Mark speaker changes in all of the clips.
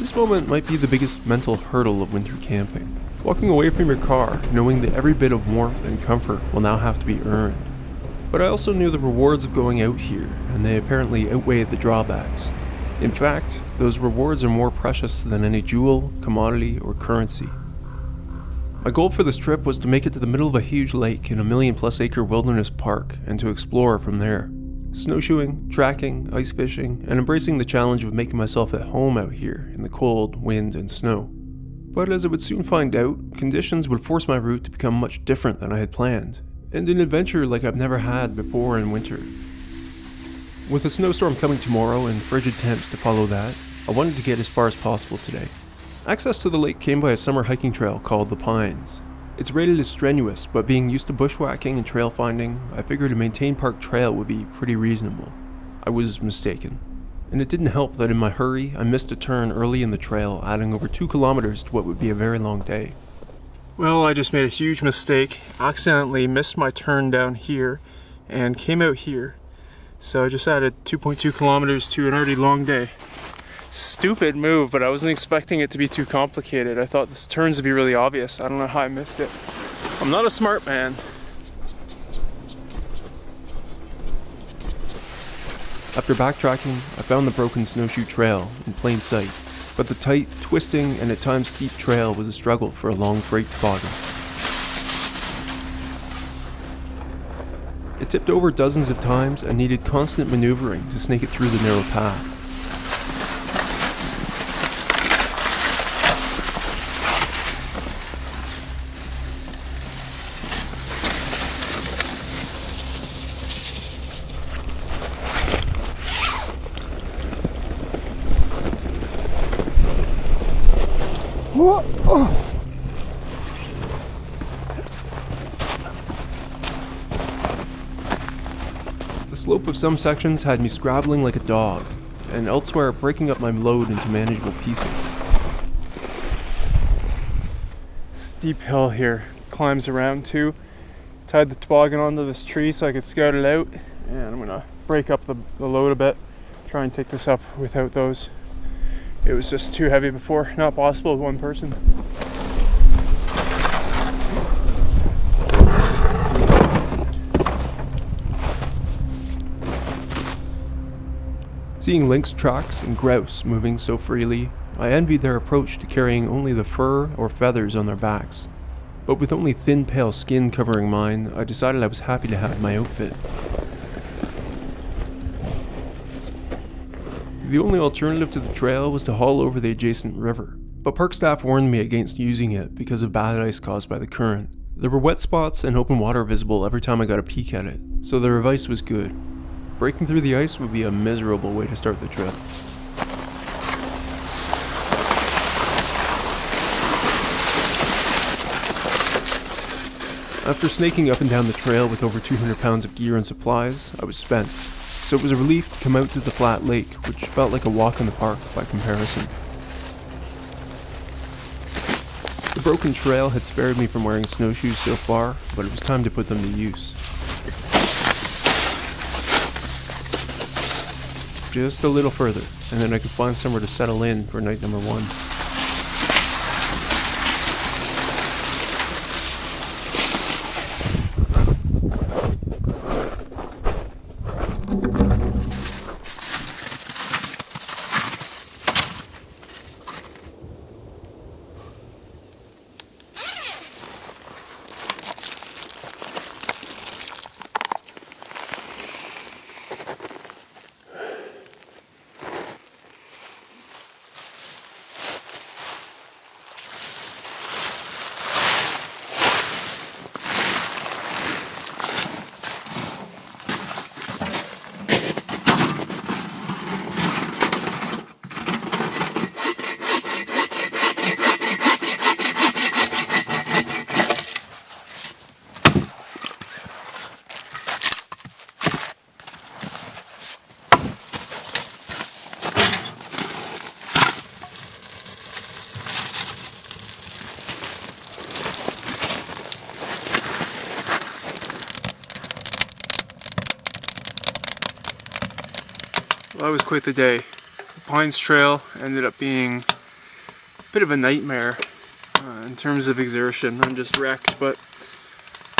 Speaker 1: This moment might be the biggest mental hurdle of winter camping. Walking away from your car, knowing that every bit of warmth and comfort will now have to be earned. But I also knew the rewards of going out here, and they apparently outweighed the drawbacks. In fact, those rewards are more precious than any jewel, commodity, or currency. My goal for this trip was to make it to the middle of a huge lake in a 1,000,000+ acre wilderness park and to explore from there. Snowshoeing, tracking, ice fishing, and embracing the challenge of making myself at home out here in the cold, wind, and snow. But as I would soon find out, conditions would force my route to become much different than I had planned, and an adventure like I've never had before in winter. With a snowstorm coming tomorrow and frigid temps to follow that, I wanted to get as far as possible today. Access to the lake came by a summer hiking trail called the Pines. It's rated as strenuous, but being used to bushwhacking and trail finding, I figured a maintained park trail would be pretty reasonable. I was mistaken. And it didn't help that in my hurry, I missed a turn early in the trail, adding over 2 kilometers to what would be a very long day. Well, I just made a huge mistake. Accidentally missed my turn down here and came out here. So I just added 2.2 kilometers to an already long day. Stupid move, but I wasn't expecting it to be too complicated. I thought the turns would be really obvious. I don't know how I missed it. I'm not a smart man. After backtracking, I found the broken snowshoe trail in plain sight, but the tight, twisting, and at times steep trail was a struggle for a long freight toboggan. It tipped over dozens of times and needed constant maneuvering to snake it through the narrow path. The slope of some sections had me scrabbling like a dog, and elsewhere breaking up my load into manageable pieces. Steep hill here, climbs around too. Tied the toboggan onto this tree so I could scout it out, and I'm gonna break up the load a bit, try and take this up without those. It was just too heavy before, not possible with one person. Seeing lynx tracks and grouse moving so freely, I envied their approach to carrying only the fur or feathers on their backs. But with only thin pale skin covering mine, I decided I was happy to have my outfit. The only alternative to the trail was to haul over the adjacent river, but park staff warned me against using it because of bad ice caused by the current. There were wet spots and open water visible every time I got a peek at it, so their advice was good. Breaking through the ice would be a miserable way to start the trip. After snaking up and down the trail with over 200 pounds of gear and supplies, I was spent. So it was a relief to come out to the flat lake, which felt like a walk in the park by comparison. The broken trail had spared me from wearing snowshoes so far, but it was time to put them to use. Just a little further, and then I could find somewhere to settle in for night number 1. Well, that was quite the day. The Pines Trail ended up being bit of a nightmare in terms of exertion. I'm just wrecked, but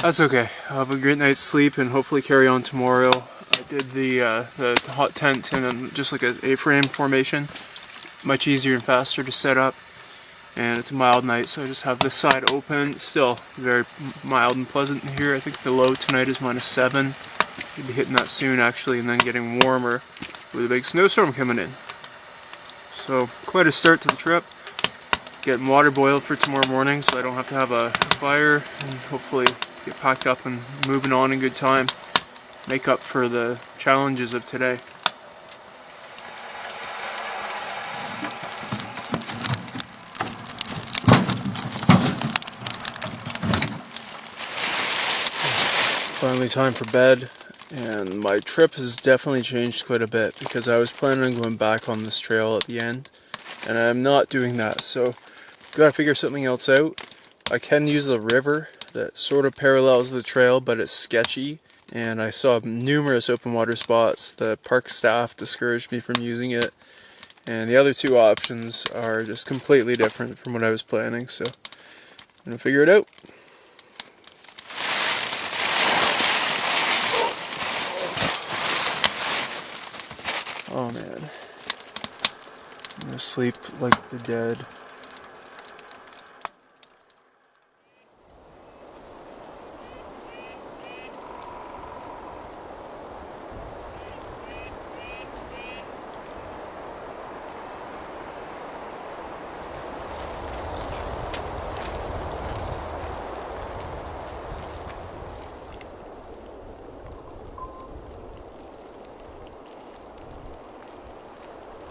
Speaker 1: that's okay. I'll have a great night's sleep and hopefully carry on tomorrow. I did the hot tent in just like an A-frame formation. Much easier and faster to set up. And it's a mild night, so I just have this side open. Still very mild and pleasant in here. I think the low tonight is -7. We'll be hitting that soon actually, and then getting warmer with a big snowstorm coming in. So quite a start to the trip. Getting water boiled for tomorrow morning so I don't have to have a fire, and hopefully get packed up and moving on in good time. Make up for the challenges of today. Finally time for bed, and my trip has definitely changed quite a bit because I was planning on going back on this trail at the end, and I'm not doing that, so gotta figure something else out. I can use the river that sort of parallels the trail, but it's sketchy, and I saw numerous open water spots. The park staff discouraged me from using it, and the other two options are just completely different from what I was planning, so I'm gonna figure it out. Oh man, I'm gonna sleep like the dead.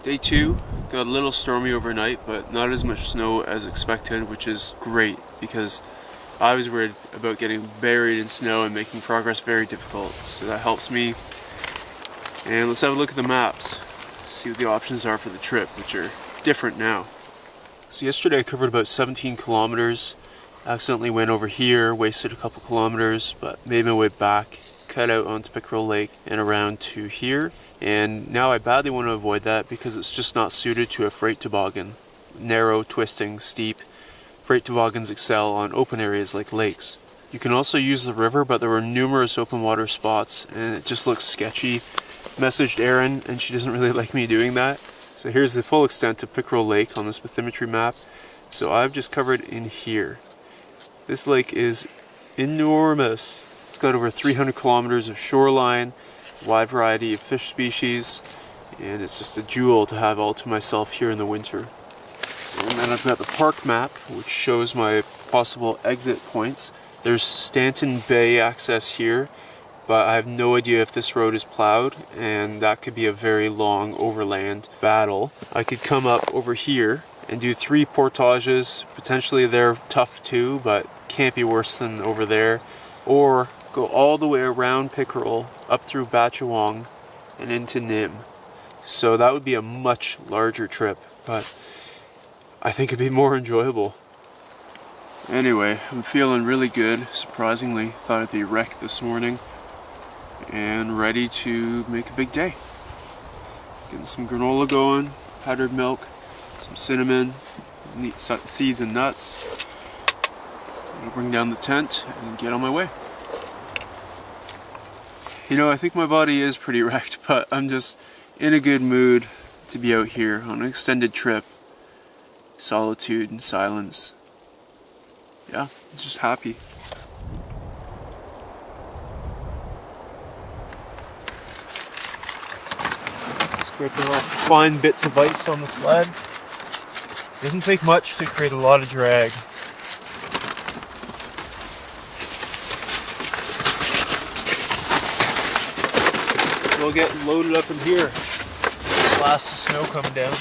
Speaker 1: Day 2 got a little stormy overnight, but not as much snow as expected, which is great because I was worried about getting buried in snow and making progress very difficult, so that helps me. And let's have a look at the maps, see what the options are for the trip, which are different now. So yesterday I covered about 17 kilometers, accidentally went over here, wasted a couple kilometers, but made my way back, cut out onto Pickerel Lake and around to here. And now I badly want to avoid that because it's just not suited to a freight toboggan. Narrow, twisting, steep. Freight toboggans excel on open areas like lakes. You can also use the river, but there were numerous open water spots and it just looks sketchy. Messaged Erin and she doesn't really like me doing that. So here's the full extent of Pickerel Lake on this bathymetry map. So I've just covered in here. This lake is enormous. It's got over 300 kilometers of shoreline, wide variety of fish species, and it's just a jewel to have all to myself here in the winter. And then I've got the park map, which shows my possible exit points. There's Stanton Bay access here, but I have no idea if this road is plowed, and that could be a very long overland battle. I could come up over here and do 3 portages. Potentially they're tough too, but can't be worse than over there. Or go all the way around Pickerel, up through Batchawong, and into Nim. So that would be a much larger trip, but I think it'd be more enjoyable. Anyway, I'm feeling really good, surprisingly. Thought I'd be wrecked this morning, and ready to make a big day. Getting some granola going, powdered milk, some cinnamon, seeds and nuts. I'll bring down the tent and get on my way. You know, I think my body is pretty wrecked, but I'm just in a good mood to be out here on an extended trip. Solitude and silence. Yeah, I'm just happy. Scraping off fine bits of ice on the sled. Doesn't take much to create a lot of drag. We'll get loaded up in here. Blast of snow coming down.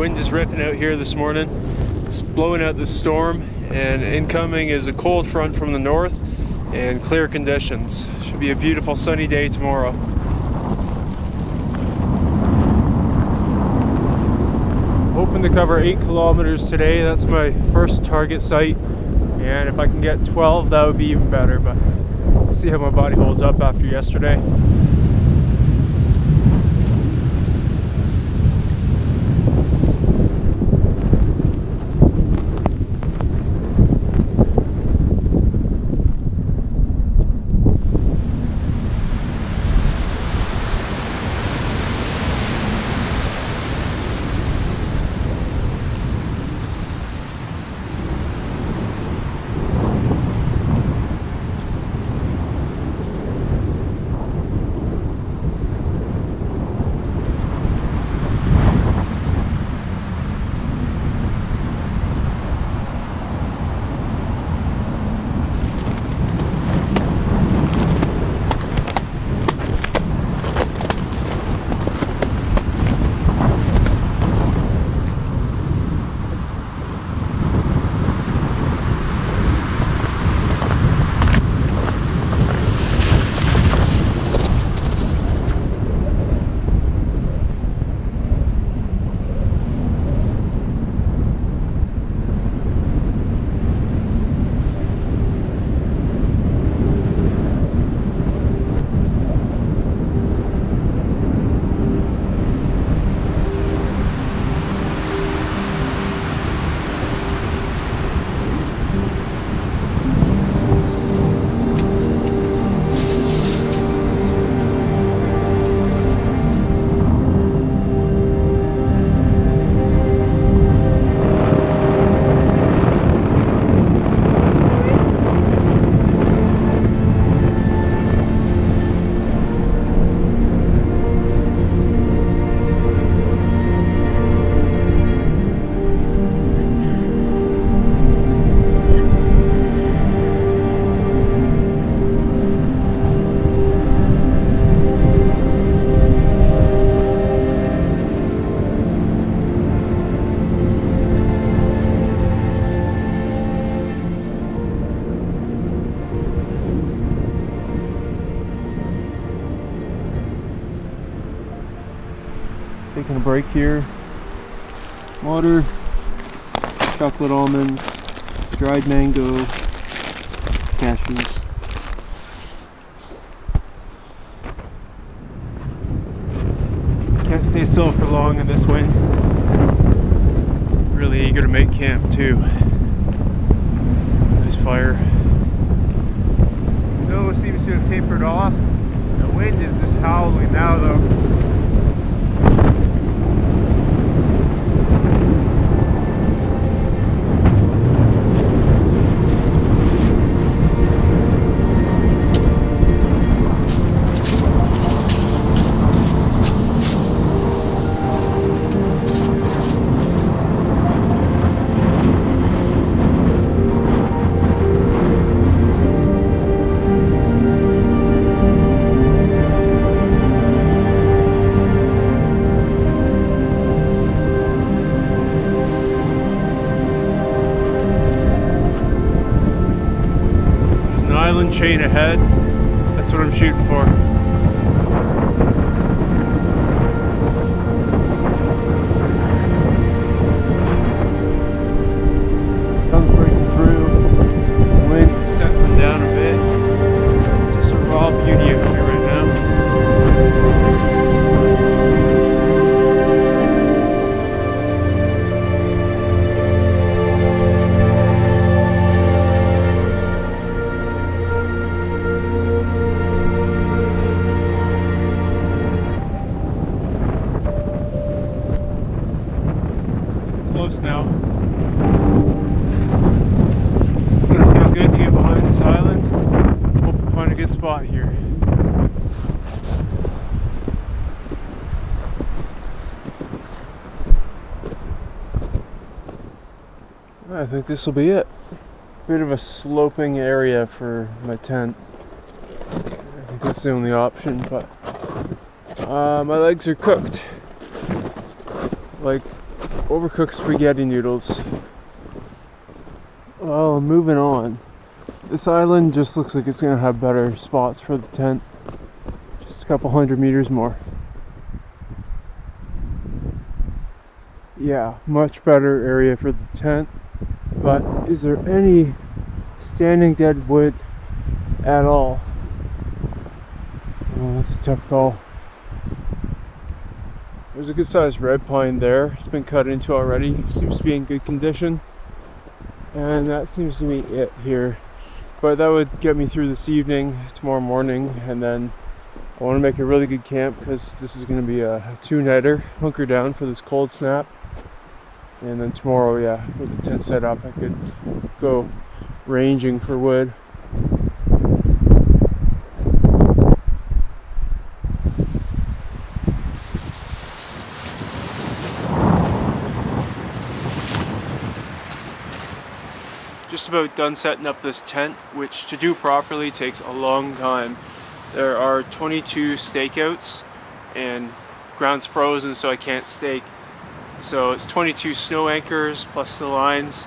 Speaker 1: wind is ripping out here this morning. It's blowing out the storm, and incoming is a cold front from the north and clear conditions. Should be a beautiful sunny day tomorrow. Hoping to cover 8 kilometers today. That's my first target site, and if I can get 12, that would be even better, but see how my body holds up after yesterday. Taking a break here. Water, chocolate almonds, dried mango, cashews. Can't stay still for long in this wind. Really eager to make camp too. Nice fire. Snow seems to have tapered off. The wind is just howling now though. Chain ahead. That's what I'm shooting for. Sun's breaking through. Wind is settling down a bit. Just a raw beauty out here right now. Close now. It's gonna feel good to get behind this island. Hope we find a good spot here. I think this will be it. Bit of a sloping area for my tent. I think that's the only option, but my legs are cooked. Like overcooked spaghetti noodles. Well, moving on. This island just looks like it's gonna have better spots for the tent. Just a couple 100 meters more. Yeah, much better area for the tent. But is there any standing dead wood at all? Oh, that's a tough call. There's a good sized red pine there. It's been cut into already. Seems to be in good condition. And that seems to be it here. But that would get me through this evening, tomorrow morning, and then I want to make a really good camp because this is going to be a 2-nighter. Hunker down for this cold snap. And then tomorrow, yeah, with the tent set up, I could go ranging for wood. Just about done setting up this tent, which to do properly takes a long time. There are 22 stakeouts and ground's frozen, so I can't stake. So it's 22 snow anchors plus the lines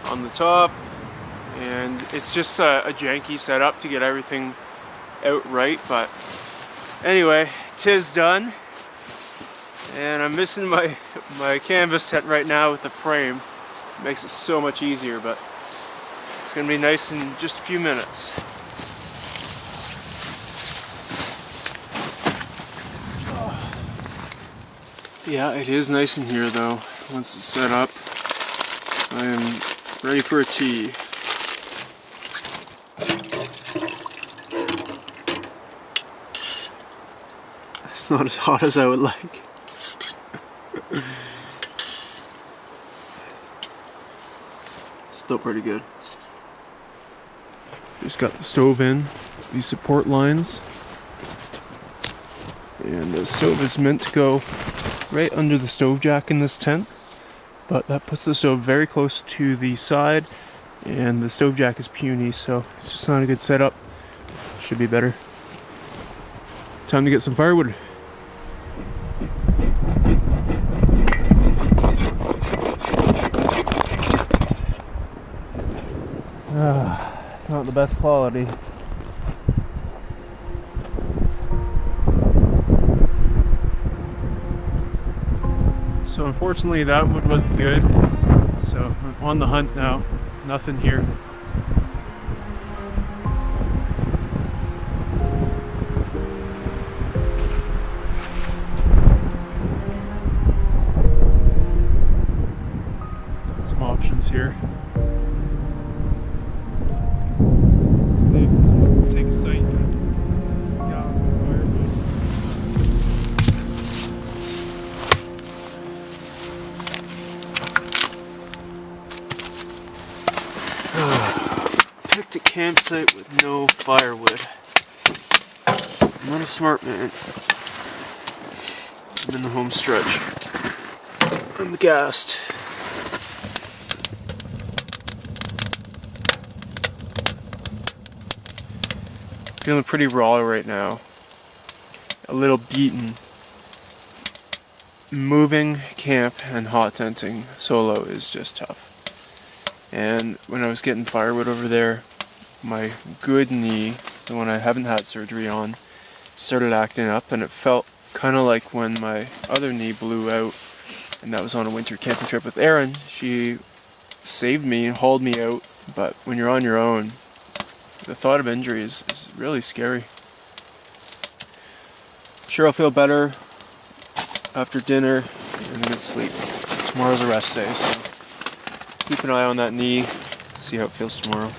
Speaker 1: on the top, and it's just a janky setup to get everything out right. But anyway, 'tis done, and I'm missing my canvas tent right now with the frame. It makes it so much easier, but it's gonna be nice in just a few minutes. Yeah, it is nice in here though. Once it's set up, I am ready for a tea. It's not as hot as I would like. Still pretty good. Just got the stove in, these support lines. And the stove is meant to go right under the stove jack in this tent, but that puts the stove very close to the side, and the stove jack is puny, so it's just not a good setup. Should be better. Time to get some firewood. It's not the best quality. So unfortunately that wood wasn't good, so I'm on the hunt now. Nothing here. Got some options here. Picked a campsite with no firewood. I'm not a smart man. I'm in the home stretch. I'm gassed. Feeling pretty raw right now. A little beaten. Moving camp and hot tenting solo is just tough. And when I was getting firewood over there, my good knee, the one I haven't had surgery on, started acting up, and it felt kind of like when my other knee blew out, and that was on a winter camping trip with Erin. She saved me and hauled me out, but when you're on your own, the thought of injury is really scary. Sure, I'll feel better after dinner and a good sleep. Tomorrow's a rest day, so keep an eye on that knee, see how it feels tomorrow.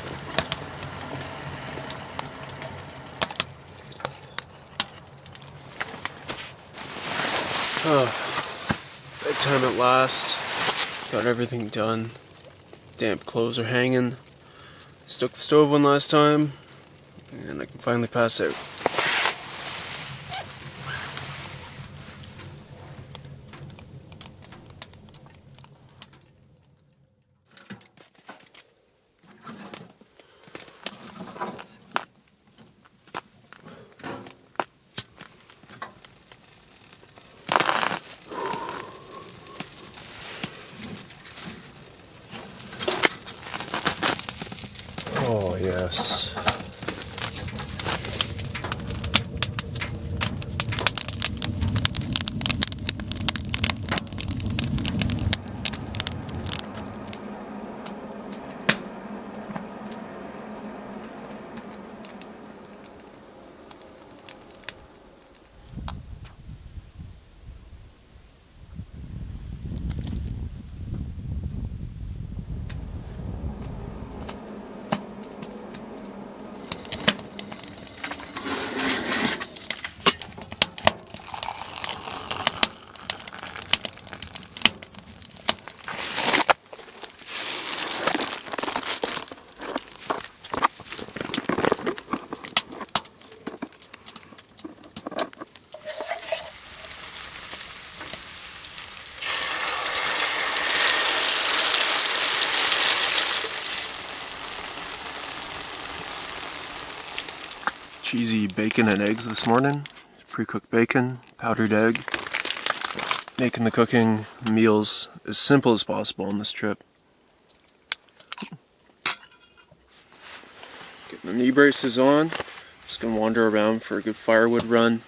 Speaker 1: Bedtime at last. Got everything done. Damp clothes are hanging. Stuck the stove one last time, and I can finally pass out. this. Cheesy bacon and eggs this morning. Pre-cooked bacon, powdered egg. Making the cooking meals as simple as possible on this trip. Getting the knee braces on. Just gonna wander around for a good firewood run.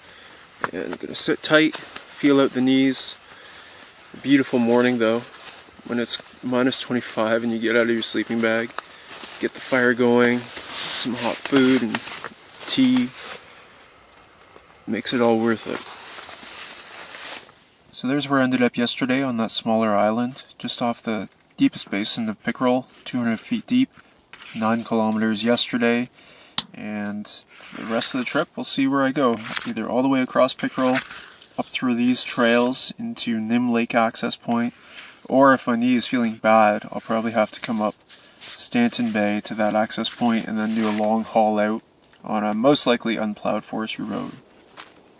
Speaker 1: And I'm gonna sit tight, feel out the knees. A beautiful morning though, when it's minus 25 and you get out of your sleeping bag. Get the fire going, some hot food and tea, makes it all worth it. So there's where I ended up yesterday, on that smaller island, just off the deepest basin of Pickerel, 200 feet deep, 9 kilometers yesterday, and the rest of the trip we'll see where I go, either all the way across Pickerel, up through these trails into Nim Lake access point, or if my knee is feeling bad, I'll probably have to come up Stanton Bay to that access point and then do a long haul out on a most likely unplowed forestry road.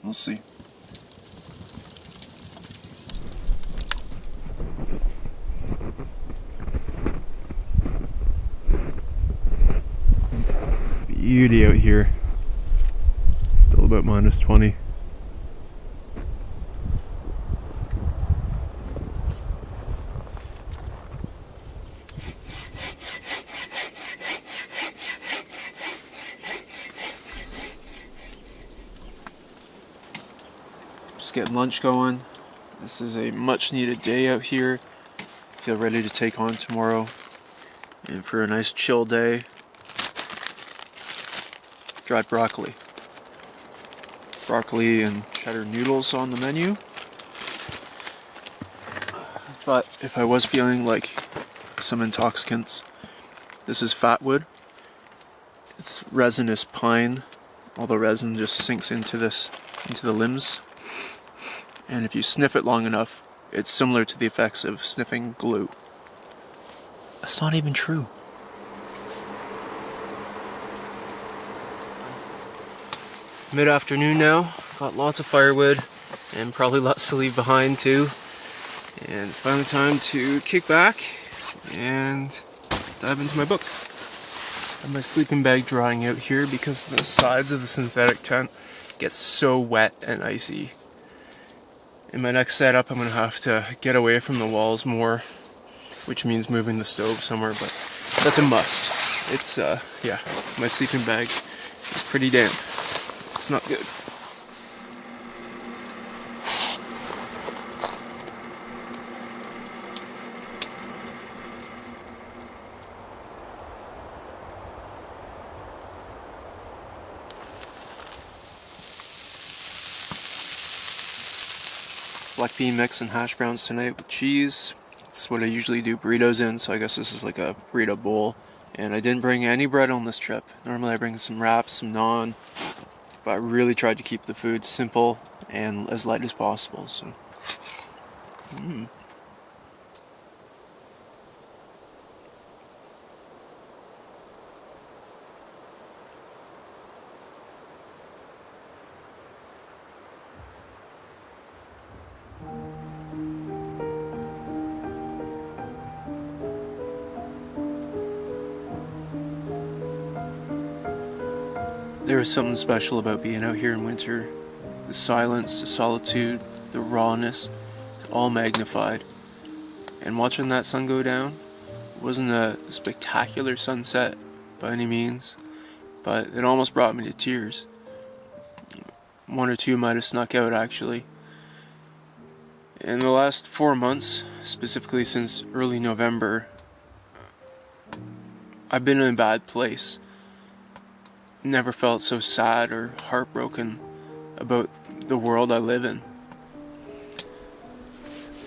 Speaker 1: We'll see. Beauty out here. Still about minus 20. Just getting lunch going. This is a much needed day out here. Feel ready to take on tomorrow. And for a nice chill day, dried broccoli. Broccoli and cheddar noodles on the menu. But if I was feeling like some intoxicants, this is fatwood. It's resinous pine. All the resin just sinks into the limbs. And if you sniff it long enough, it's similar to the effects of sniffing glue. That's not even true. Mid-afternoon now, got lots of firewood and probably lots to leave behind too. And it's finally time to kick back and dive into my book. I have my sleeping bag drying out here because the sides of the synthetic tent get so wet and icy. In my next setup, I'm going to have to get away from the walls more, which means moving the stove somewhere, but that's a must. It's, yeah, my sleeping bag is pretty damp. It's not good. Black bean mix and hash browns tonight with cheese. That's what I usually do burritos in, so I guess this is like a burrito bowl. And I didn't bring any bread on this trip. Normally I bring some wraps, some naan, but I really tried to keep the food simple and as light as possible. So, there is something special about being out here in winter. The silence, the solitude, the rawness, all magnified. And watching that sun go down wasn't a spectacular sunset by any means, but it almost brought me to tears. One or two might have snuck out actually. In the last 4 months, specifically since early November, I've been in a bad place. Never felt so sad or heartbroken about the world I live in.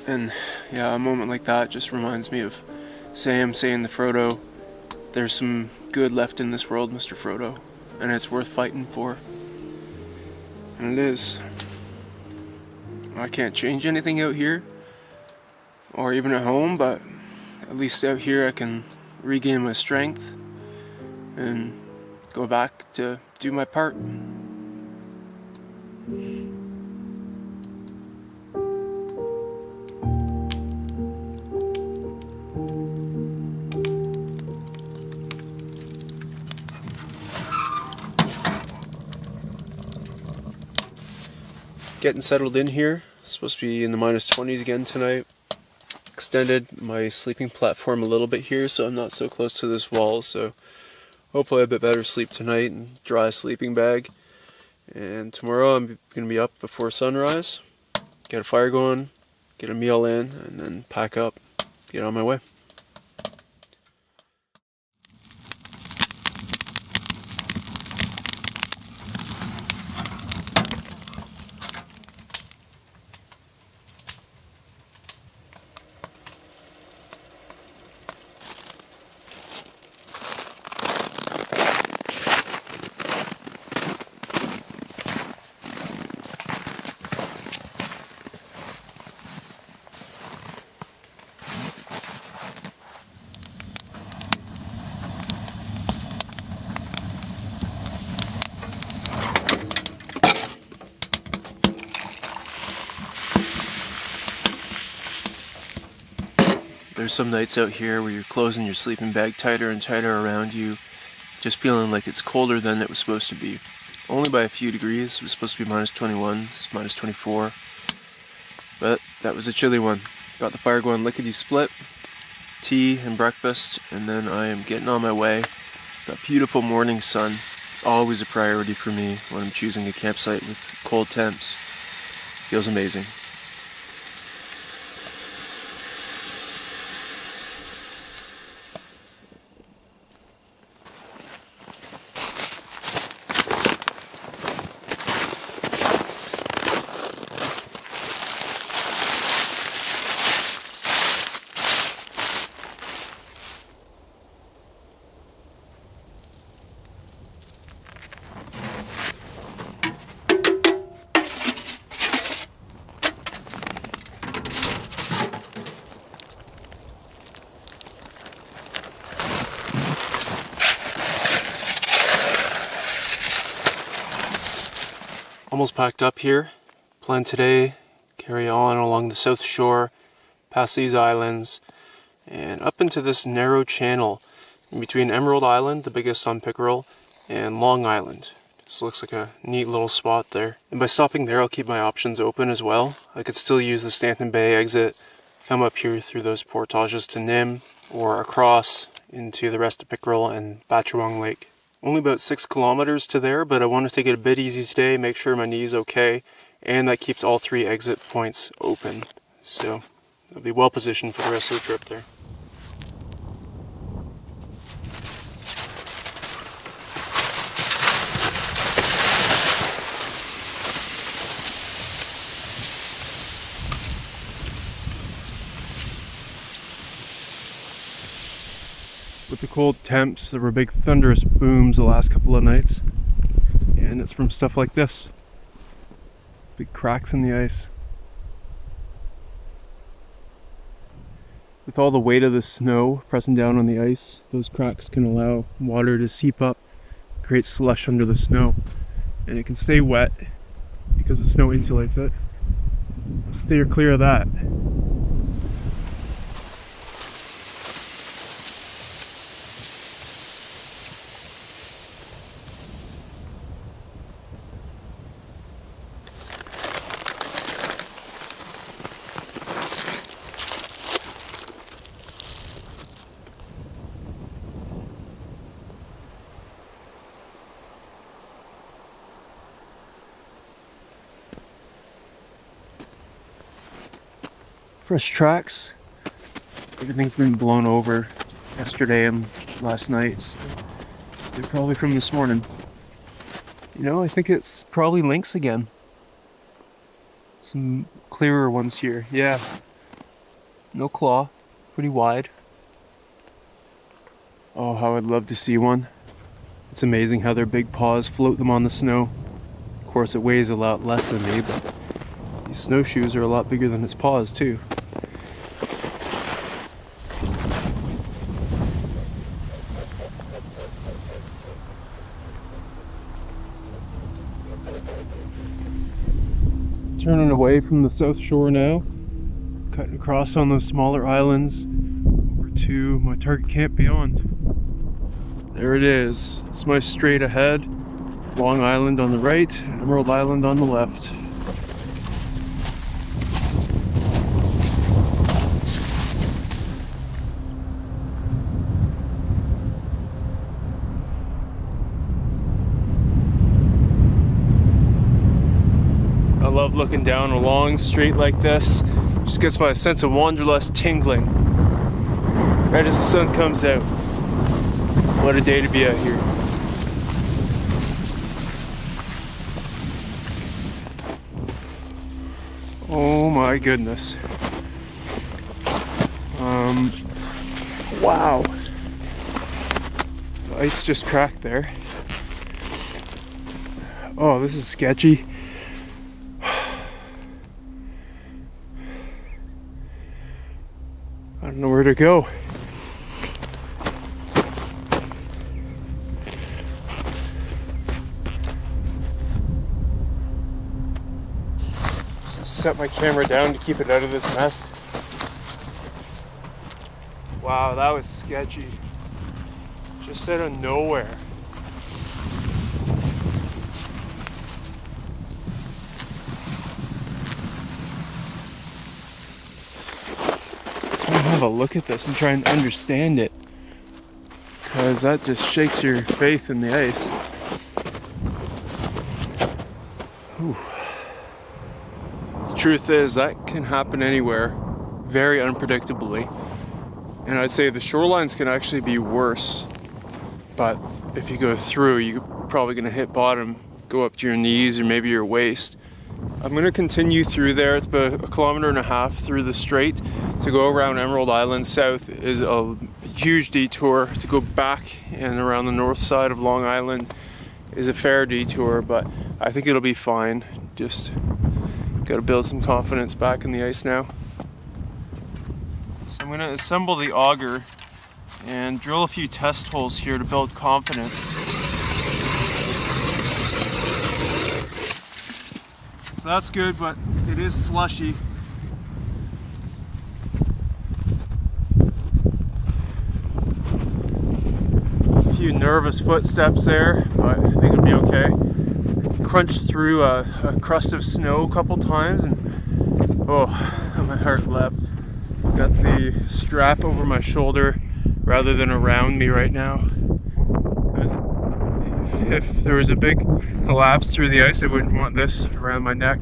Speaker 1: And yeah, a moment like that just reminds me of Sam saying to Frodo, "There's some good left in this world, Mr. Frodo, and it's worth fighting for." And it is. I can't change anything out here, or even at home, but at least out here I can regain my strength and go back to do my part. Getting settled in here. Supposed to be in the minus 20s again tonight. Extended my sleeping platform a little bit here so I'm not so close to this wall, so hopefully a bit better sleep tonight and dry sleeping bag. And tomorrow I'm going to be up before sunrise, get a fire going, get a meal in, and then pack up, get on my way. There's some nights out here where you're closing your sleeping bag tighter and tighter around you, just feeling like it's colder than it was supposed to be. Only by a few degrees. It was supposed to be minus 21, it's minus 24. But that was a chilly one. Got the fire going lickety split, tea and breakfast, and then I am getting on my way. That beautiful morning sun, always a priority for me when I'm choosing a campsite with cold temps. Feels amazing. Almost packed up here. Plan today, carry on along the south shore, past these islands, and up into this narrow channel in between Emerald Island, the biggest on Pickerel, and Long Island. This looks like a neat little spot there. And by stopping there, I'll keep my options open as well. I could still use the Stanton Bay exit, come up here through those portages to Nim, or across into the rest of Pickerel and Batchawang Lake. Only about 6 kilometers to there, but I want to take it a bit easy today, make sure my knee's okay, and that keeps all 3 exit points open. So I'll be well positioned for the rest of the trip there. With the cold temps, there were big thunderous booms the last couple of nights, and it's from stuff like this. Big cracks in the ice. With all the weight of the snow pressing down on the ice, those cracks can allow water to seep up, create slush under the snow, and it can stay wet because the snow insulates it. Steer clear of that. fresh tracks. Everything's been blown over yesterday and last night, so they're probably from this morning. You know, I think it's probably lynx again. Some clearer ones here, yeah. No claw, pretty wide. Oh, how I'd love to see one. It's amazing how their big paws float them on the snow. Of course, it weighs a lot less than me, but these snowshoes are a lot bigger than its paws too. Turning away from the south shore now, cutting across on those smaller islands over to my target camp beyond. There it is. It's my straight ahead. Long Island on the right, Emerald Island on the left. I love looking down a long straight like this. Just gets my sense of wanderlust tingling right as the sun comes out. What a day to be out here. Oh my goodness. Wow. The ice just cracked there. Oh, this is sketchy. I don't know where to go. Set my camera down to keep it out of this mess. Wow, that was sketchy. Just out of nowhere. So I'm gonna have a look at this and try and understand it, because that just shakes your faith in the ice. Whew. Truth is, that can happen anywhere, very unpredictably. And I'd say the shorelines can actually be worse. But if you go through, you're probably going to hit bottom, go up to your knees or maybe your waist. I'm going to continue through there. It's about 1.5 kilometers through the strait. To go around Emerald Island south is a huge detour. To go back and around the north side of Long Island is a fair detour, but I think it'll be fine. Just got to build some confidence back in the ice now. So I'm going to assemble the auger and drill a few test holes here to build confidence. So that's good, but it is slushy. A few nervous footsteps there, but I think it'll be okay. Crunched through a crust of snow a couple times and oh, my heart leapt. Got the strap over my shoulder rather than around me right now, because if there was a big collapse through the ice, I wouldn't want this around my neck.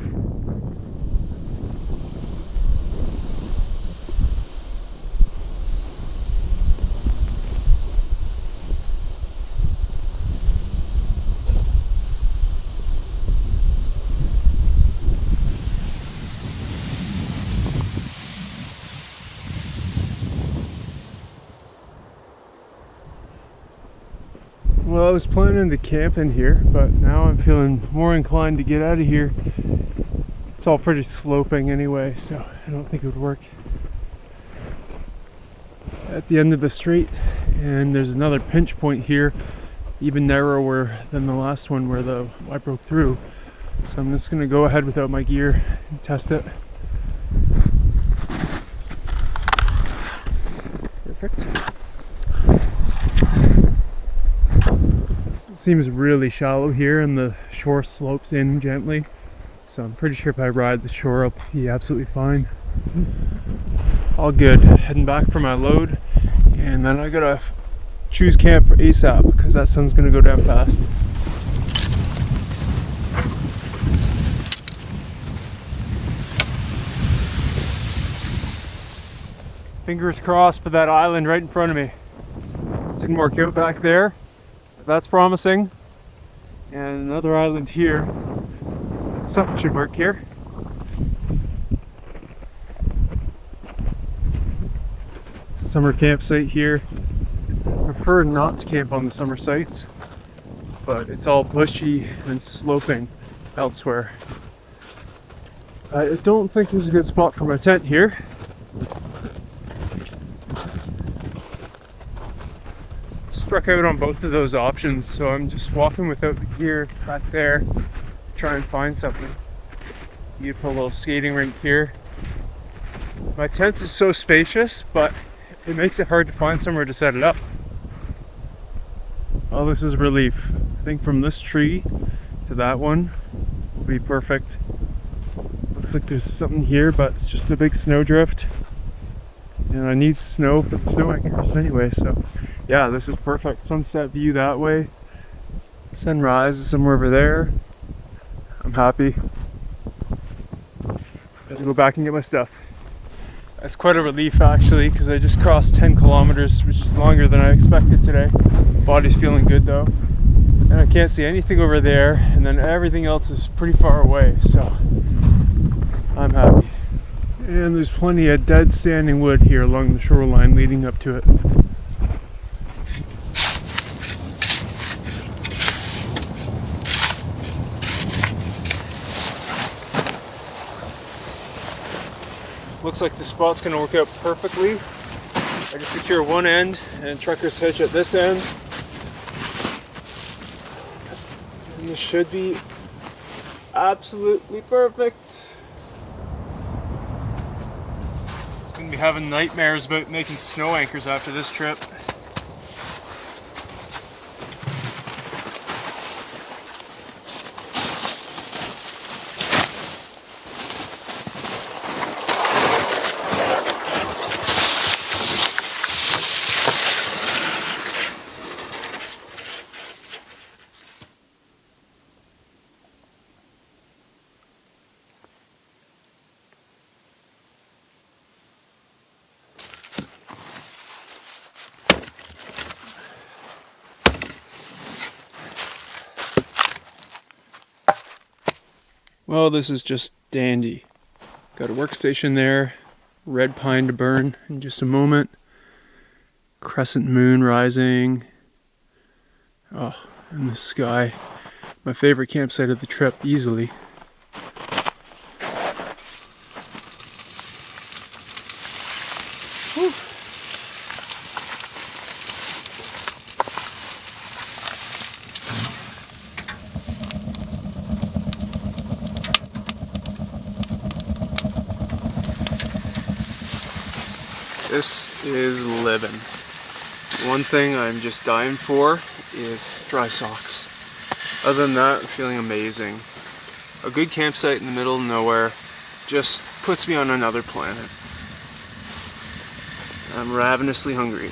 Speaker 1: Well, I was planning to camp in here, but now I'm feeling more inclined to get out of here. It's all pretty sloping anyway, so I don't think it would work. At the end of the strait, and there's another pinch point here, even narrower than the last one where I broke through. So I'm just gonna go ahead without my gear and test it. Perfect. Seems really shallow here and the shore slopes in gently, so I'm pretty sure if I ride the shore I'll be absolutely fine. All good. Heading back for my load, and then I gotta choose camp for ASAP because that sun's gonna go down fast.
Speaker 2: Fingers crossed for that island right in front of me. Didn't work out back there. That's promising. And another island here. Something should work here. Summer campsite here. I prefer not to camp on the summer sites, but it's all bushy and sloping elsewhere. I don't think there's a good spot for my tent here. Struck out on both of those options, so I'm just walking without the gear back there, try and find something. Beautiful little skating rink here. My tent is so spacious, but it makes it hard to find somewhere to set it up. Oh, this is relief. I think from this tree to that one will be perfect. Looks like there's something here, but it's just a big snowdrift. And I need snow for the snow anchors anyway, so yeah, this is perfect. Sunset view that way. Sunrise is somewhere over there. I'm happy. Gotta go back and get my stuff. That's quite a relief actually, because I just crossed 10 kilometers, which is longer than I expected today. Body's feeling good though. And I can't see anything over there, and then everything else is pretty far away, so I'm happy. And there's plenty of dead standing wood here along the shoreline leading up to it. Looks like the spot's going to work out perfectly. I can secure one end and trucker's hitch at this end. And this should be absolutely perfect. I'm going to be having nightmares about making snow anchors after this trip. Well, this is just dandy. Got a workstation there, red pine to burn in just a moment. Crescent moon rising. Oh, and the sky. My favorite campsite of the trip, easily. Whew. This is living. One thing I'm just dying for is dry socks. Other than that, I'm feeling amazing. A good campsite in the middle of nowhere just puts me on another planet. I'm ravenously hungry.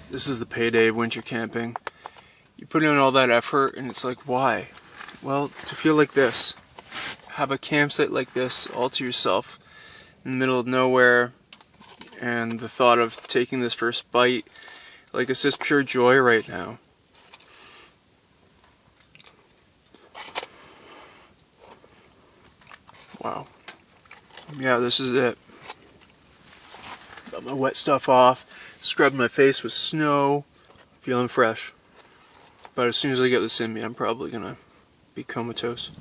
Speaker 2: This is the payday of winter camping. You put in all that effort and it's like, why? Well, to feel like this. Have a campsite like this all to yourself in the middle of nowhere. And the thought of taking this first bite, like it's just pure joy right now. Wow. Yeah, this is it. Got my wet stuff off, scrubbed my face with snow, feeling fresh. But as soon as I get this in me, I'm probably gonna be comatose.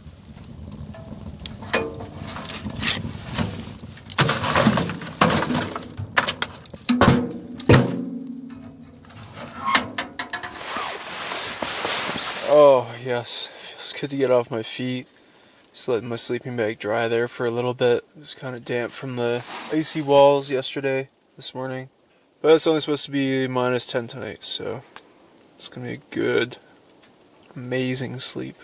Speaker 2: Oh yes, feels good to get off my feet. Just letting my sleeping bag dry there for a little bit. It was kind of damp from the icy walls this morning. But it's only supposed to be -10 tonight, so it's gonna be a good, amazing sleep.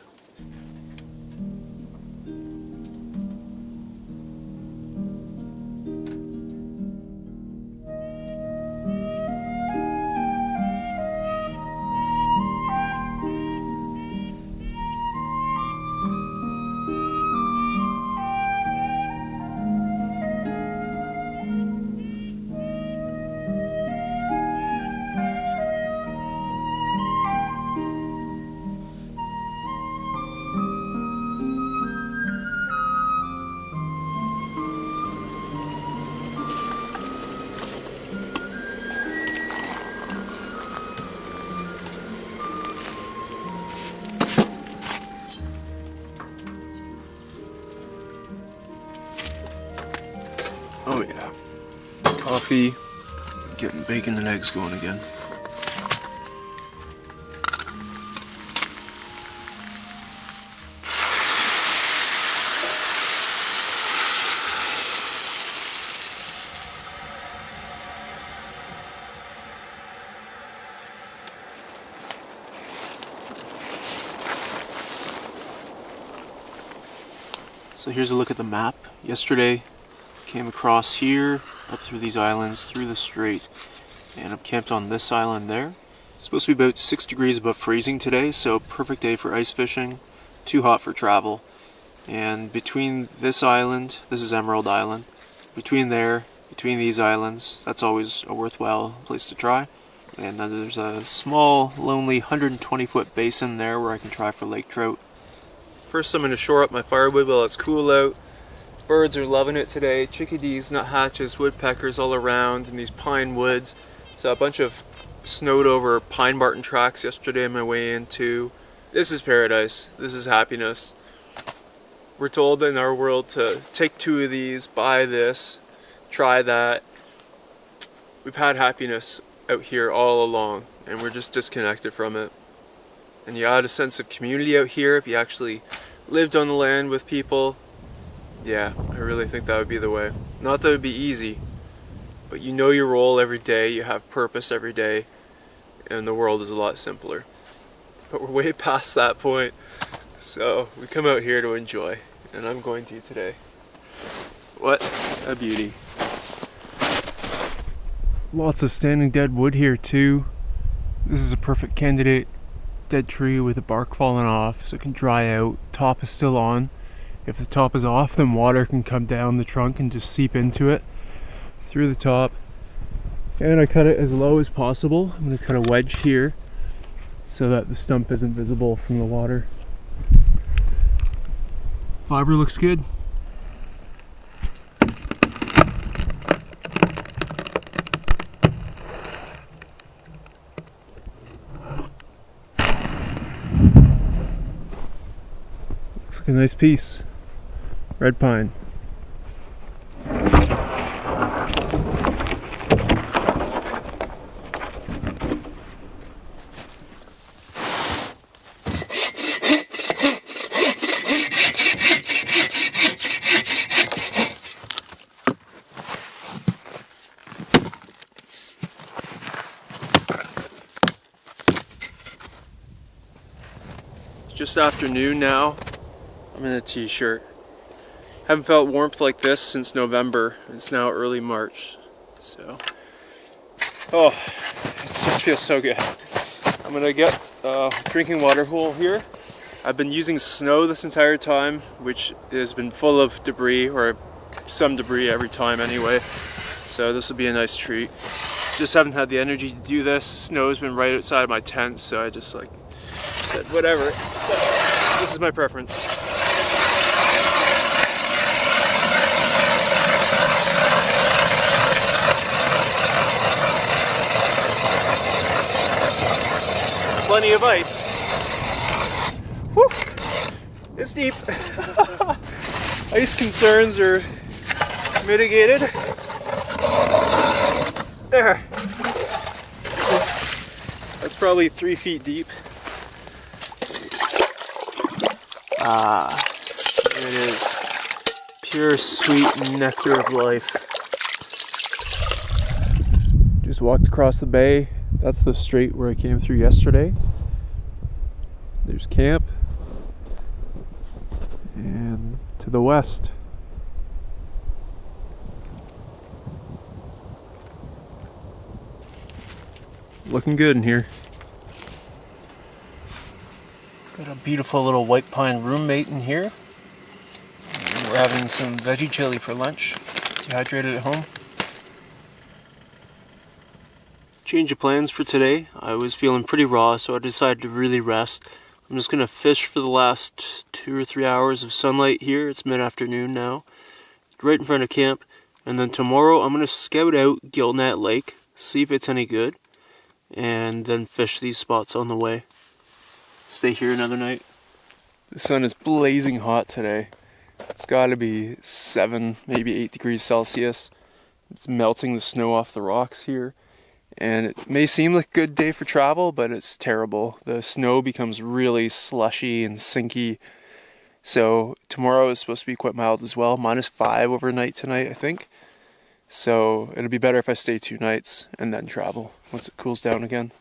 Speaker 1: Oh yeah. Coffee, getting bacon and eggs going again. So here's a look at the map. Yesterday, came across here, up through these islands, through the strait, and I'm camped on this island there. It's supposed to be about 6 degrees above freezing today, so perfect day for ice fishing, too hot for travel. And between this island, this is Emerald Island, between these islands, that's always a worthwhile place to try. And then there's a small, lonely 120-foot basin there where I can try for lake trout. First I'm going to shore up my firewood while it's cool out. Birds are loving it today. Chickadees, nuthatches, woodpeckers all around in these pine woods. So a bunch of snowed over pine marten tracks yesterday on my way in too. This is paradise. This is happiness. We're told in our world to take 2 of these, buy this, try that. We've had happiness out here all along and we're just disconnected from it. And you add a sense of community out here if you actually lived on the land with people. Yeah, I really think that would be the way. Not that it would be easy, but you know your role every day, you have purpose every day, and the world is a lot simpler. But we're way past that point, so we come out here to enjoy, and I'm going to today. What a beauty. Lots of standing dead wood here too. This is a perfect candidate. Dead tree with the bark falling off so it can dry out. Top is still on. If the top is off, then water can come down the trunk and just seep into it through the top. And I cut it as low as possible. I'm going to cut a wedge here so that the stump isn't visible from the water. Fiber looks good. Looks like a nice piece. Red pine. It's just afternoon now. I'm in a t-shirt. Haven't felt warmth like this since November. It's now early March. So, oh, it just feels so good. I'm gonna get a drinking water hole here. I've been using snow this entire time, which has been full of debris, or some debris every time anyway. So this will be a nice treat. Just haven't had the energy to do this. Snow's been right outside my tent, so I just like said, whatever. This is my preference. Plenty of ice. Whew. It's deep. Ice concerns are mitigated. There. That's probably 3 feet deep. Ah, there it is. Pure sweet nectar of life. Just walked across the bay. That's the strait where I came through yesterday. There's camp. And to the west. Looking good in here. Got a beautiful little white pine roommate in here. And we're having some veggie chili for lunch. Dehydrated at home. Change of plans for today. I was feeling pretty raw, so I decided to really rest. I'm just going to fish for the last 2 or 3 hours of sunlight here. It's mid-afternoon now, right in front of camp. And then tomorrow I'm going to scout out Gillnet Lake, see if it's any good, and then fish these spots on the way. Stay here another night. The sun is blazing hot today. It's got to be 7, maybe 8 degrees Celsius. It's melting the snow off the rocks here. And it may seem like a good day for travel, but it's terrible. The snow becomes really slushy and sinky. So tomorrow is supposed to be quite mild as well. -5 overnight tonight, I think. So it'll be better if I stay 2 nights and then travel once it cools down again.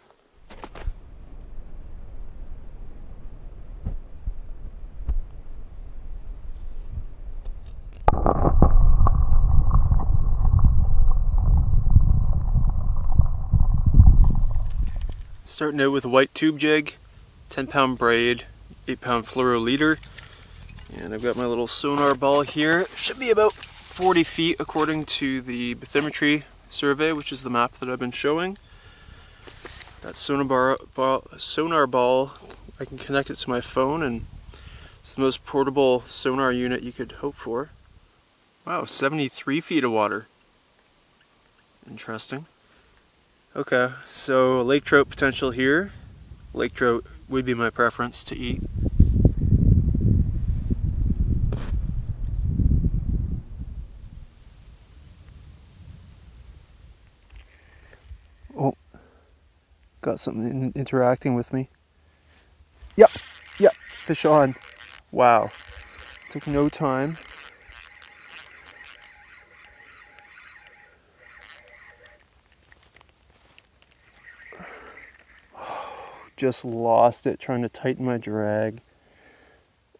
Speaker 1: Starting out with a white tube jig, 10-pound braid, 8-pound fluoro leader, and I've got my little sonar ball here. It should be about 40 feet according to the bathymetry survey, which is the map that I've been showing. That sonar ball, I can connect it to my phone, and it's the most portable sonar unit you could hope for. Wow, 73 feet of water. Interesting. Okay, so lake trout potential here. Lake trout would be my preference to eat. Oh, got something interacting with me. Yep, fish on. Wow, took no time. Just lost it trying to tighten my drag.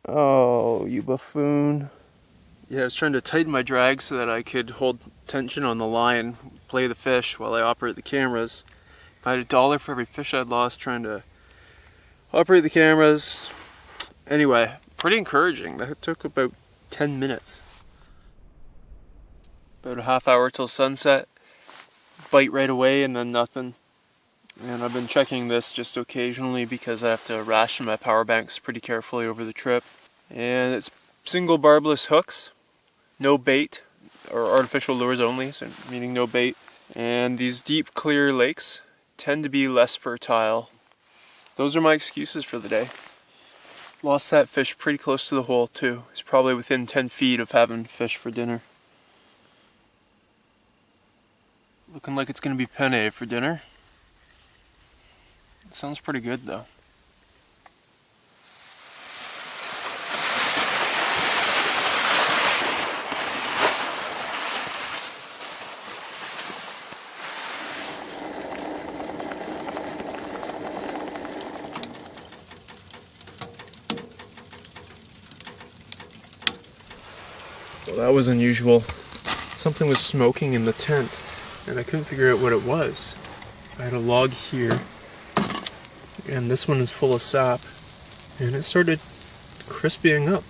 Speaker 1: Oh, you buffoon. Yeah, I was trying to tighten my drag so that I could hold tension on the line, play the fish while I operate the cameras. If I had $1 for every fish I'd lost trying to operate the cameras. Anyway, pretty encouraging. That took about 10 minutes. About a half hour till sunset. Bite right away and then nothing. And I've been checking this just occasionally because I have to ration my power banks pretty carefully over the trip. And it's single barbless hooks, no bait, or artificial lures only, so meaning no bait. And these deep, clear lakes tend to be less fertile. Those are my excuses for the day. Lost that fish pretty close to the hole too. It's probably within 10 feet of having fish for dinner. Looking like it's going to be penne for dinner. Sounds pretty good though. Well, that was unusual. Something was smoking in the tent, and I couldn't figure out what it was. I had a log here, and this one is full of sap, and it started crispying up.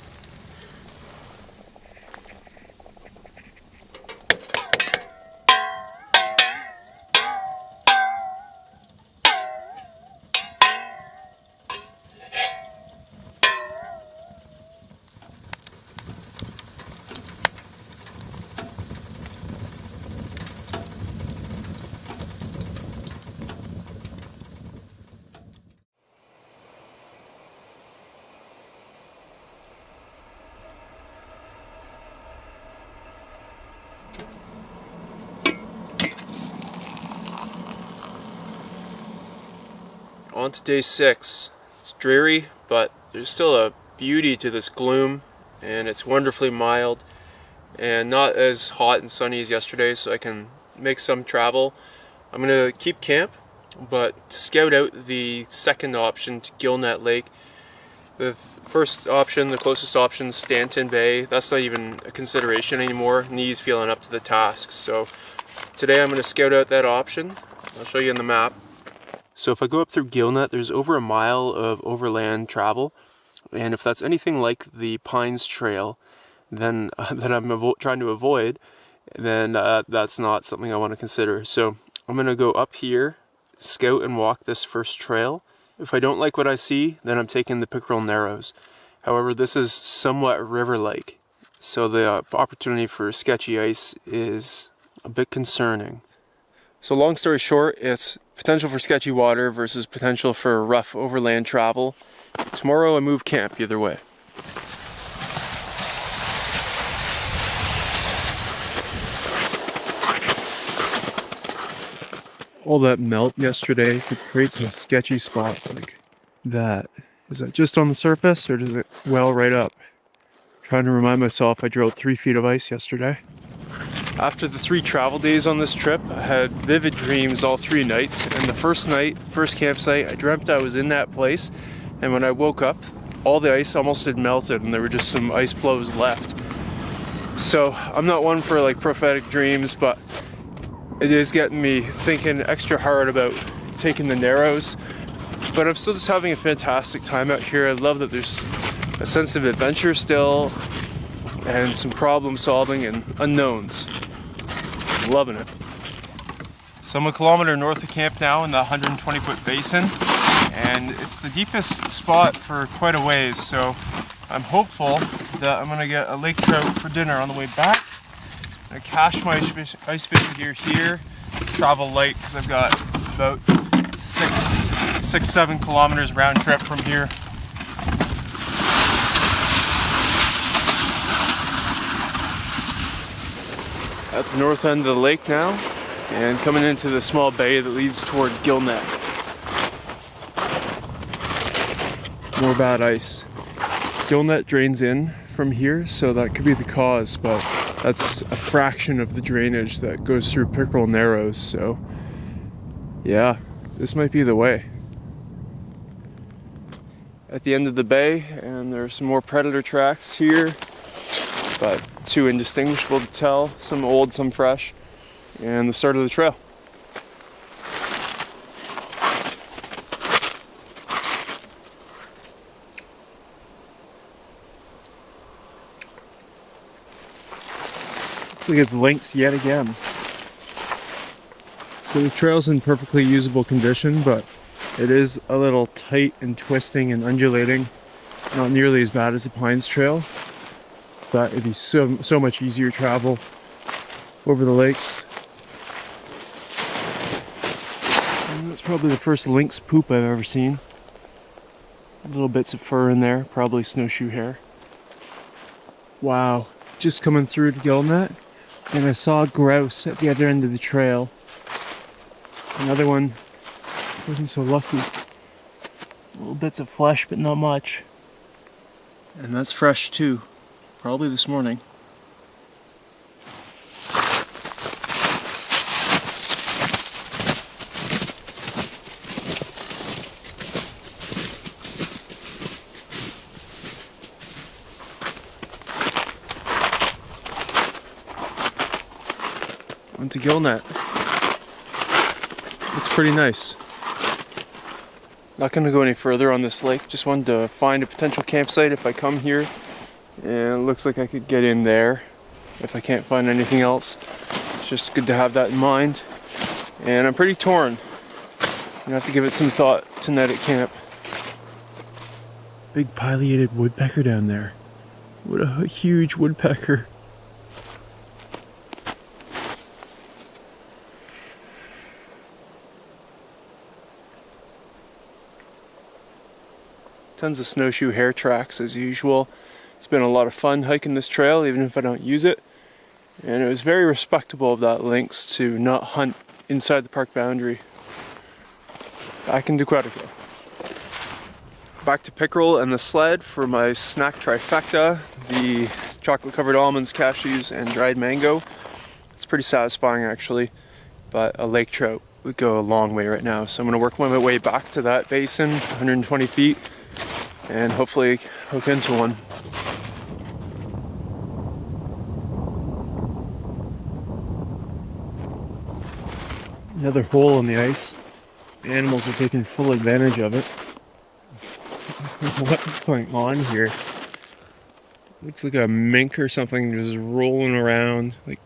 Speaker 1: On to day 6. It's dreary, but there's still a beauty to this gloom, and it's wonderfully mild and not as hot and sunny as yesterday, so I can make some travel. I'm going to keep camp, but scout out the second option to Gillnet Lake. The first option, the closest option, is Stanton Bay. That's not even a consideration anymore. Knees feeling up to the task. So today I'm going to scout out that option. I'll show you on the map. So if I go up through Gillnet, there's over a mile of overland travel, and if that's anything like the Pines Trail, then that I'm trying to avoid, then that's not something I want to consider. So I'm going to go up here, scout and walk this first trail. If I don't like what I see, then I'm taking the Pickerel Narrows. However, this is somewhat river-like, so the opportunity for sketchy ice is a bit concerning. So long story short, it's potential for sketchy water versus potential for rough overland travel. Tomorrow I move camp either way.
Speaker 2: all that melt yesterday could create some sketchy spots like that. Is that just on the surface or does it well right up? Trying to remind myself I drilled 3 feet of ice yesterday. After the 3 travel days on this trip, I had vivid dreams all 3 nights. And the first night, first campsite, I dreamt I was in that place. And when I woke up, all the ice almost had melted and there were just some ice floes left. So I'm not one for like prophetic dreams, but it is getting me thinking extra hard about taking the Narrows. But I'm still just having a fantastic time out here. I love that there's a sense of adventure still and some problem solving and unknowns. Loving it. So I'm a kilometer north of camp now in the 120-foot basin, and it's the deepest spot for quite a ways, so I'm hopeful that I'm gonna get a lake trout for dinner on the way back. I'm gonna cache my ice fishing gear here, travel light because I've got about 7 kilometers round trip from here. At the north end of the lake now, and coming into the small bay that leads toward Gill Neck. More bad ice. Gill Neck drains in from here, so that could be the cause, but that's a fraction of the drainage that goes through Pickerel Narrows, so yeah, this might be the way. At the end of the bay, and there are some more predator tracks here, but too indistinguishable to tell, some old, some fresh, and the start of the trail. Looks like it's linked yet again. So the trail's in perfectly usable condition, but it is a little tight and twisting and undulating. Not nearly as bad as the Pines Trail, but it'd be so much easier travel over the lakes. And that's probably the first lynx poop I've ever seen. Little bits of fur in there, probably snowshoe hair. Wow, just coming through to Gill Neck, and I saw a grouse at the other end of the trail. Another one wasn't so lucky. Little bits of flesh, but not much. And that's fresh too. Probably this morning. On to Gill Neck. Looks pretty nice. Not going to go any further on this lake. Just wanted to find a potential campsite if I come here. And it looks like I could get in there if I can't find anything else. It's just good to have that in mind. And I'm pretty torn. I'm gonna have to give it some thought tonight at camp. Big pileated woodpecker down there. What a huge woodpecker. Tons of snowshoe hair tracks as usual. It's been a lot of fun hiking this trail, even if I don't use it. And it was very respectable of that lynx to not hunt inside the park boundary. Back into Quetico. Back to Pickerel and the sled for my snack trifecta. The chocolate covered almonds, cashews, and dried mango. It's pretty satisfying actually, but a lake trout would go a long way right now. So I'm gonna work my way back to that basin, 120 feet, and hopefully hook into one. Another hole in the ice. The animals are taking full advantage of it. What is going on here? Looks like a mink or something just rolling around like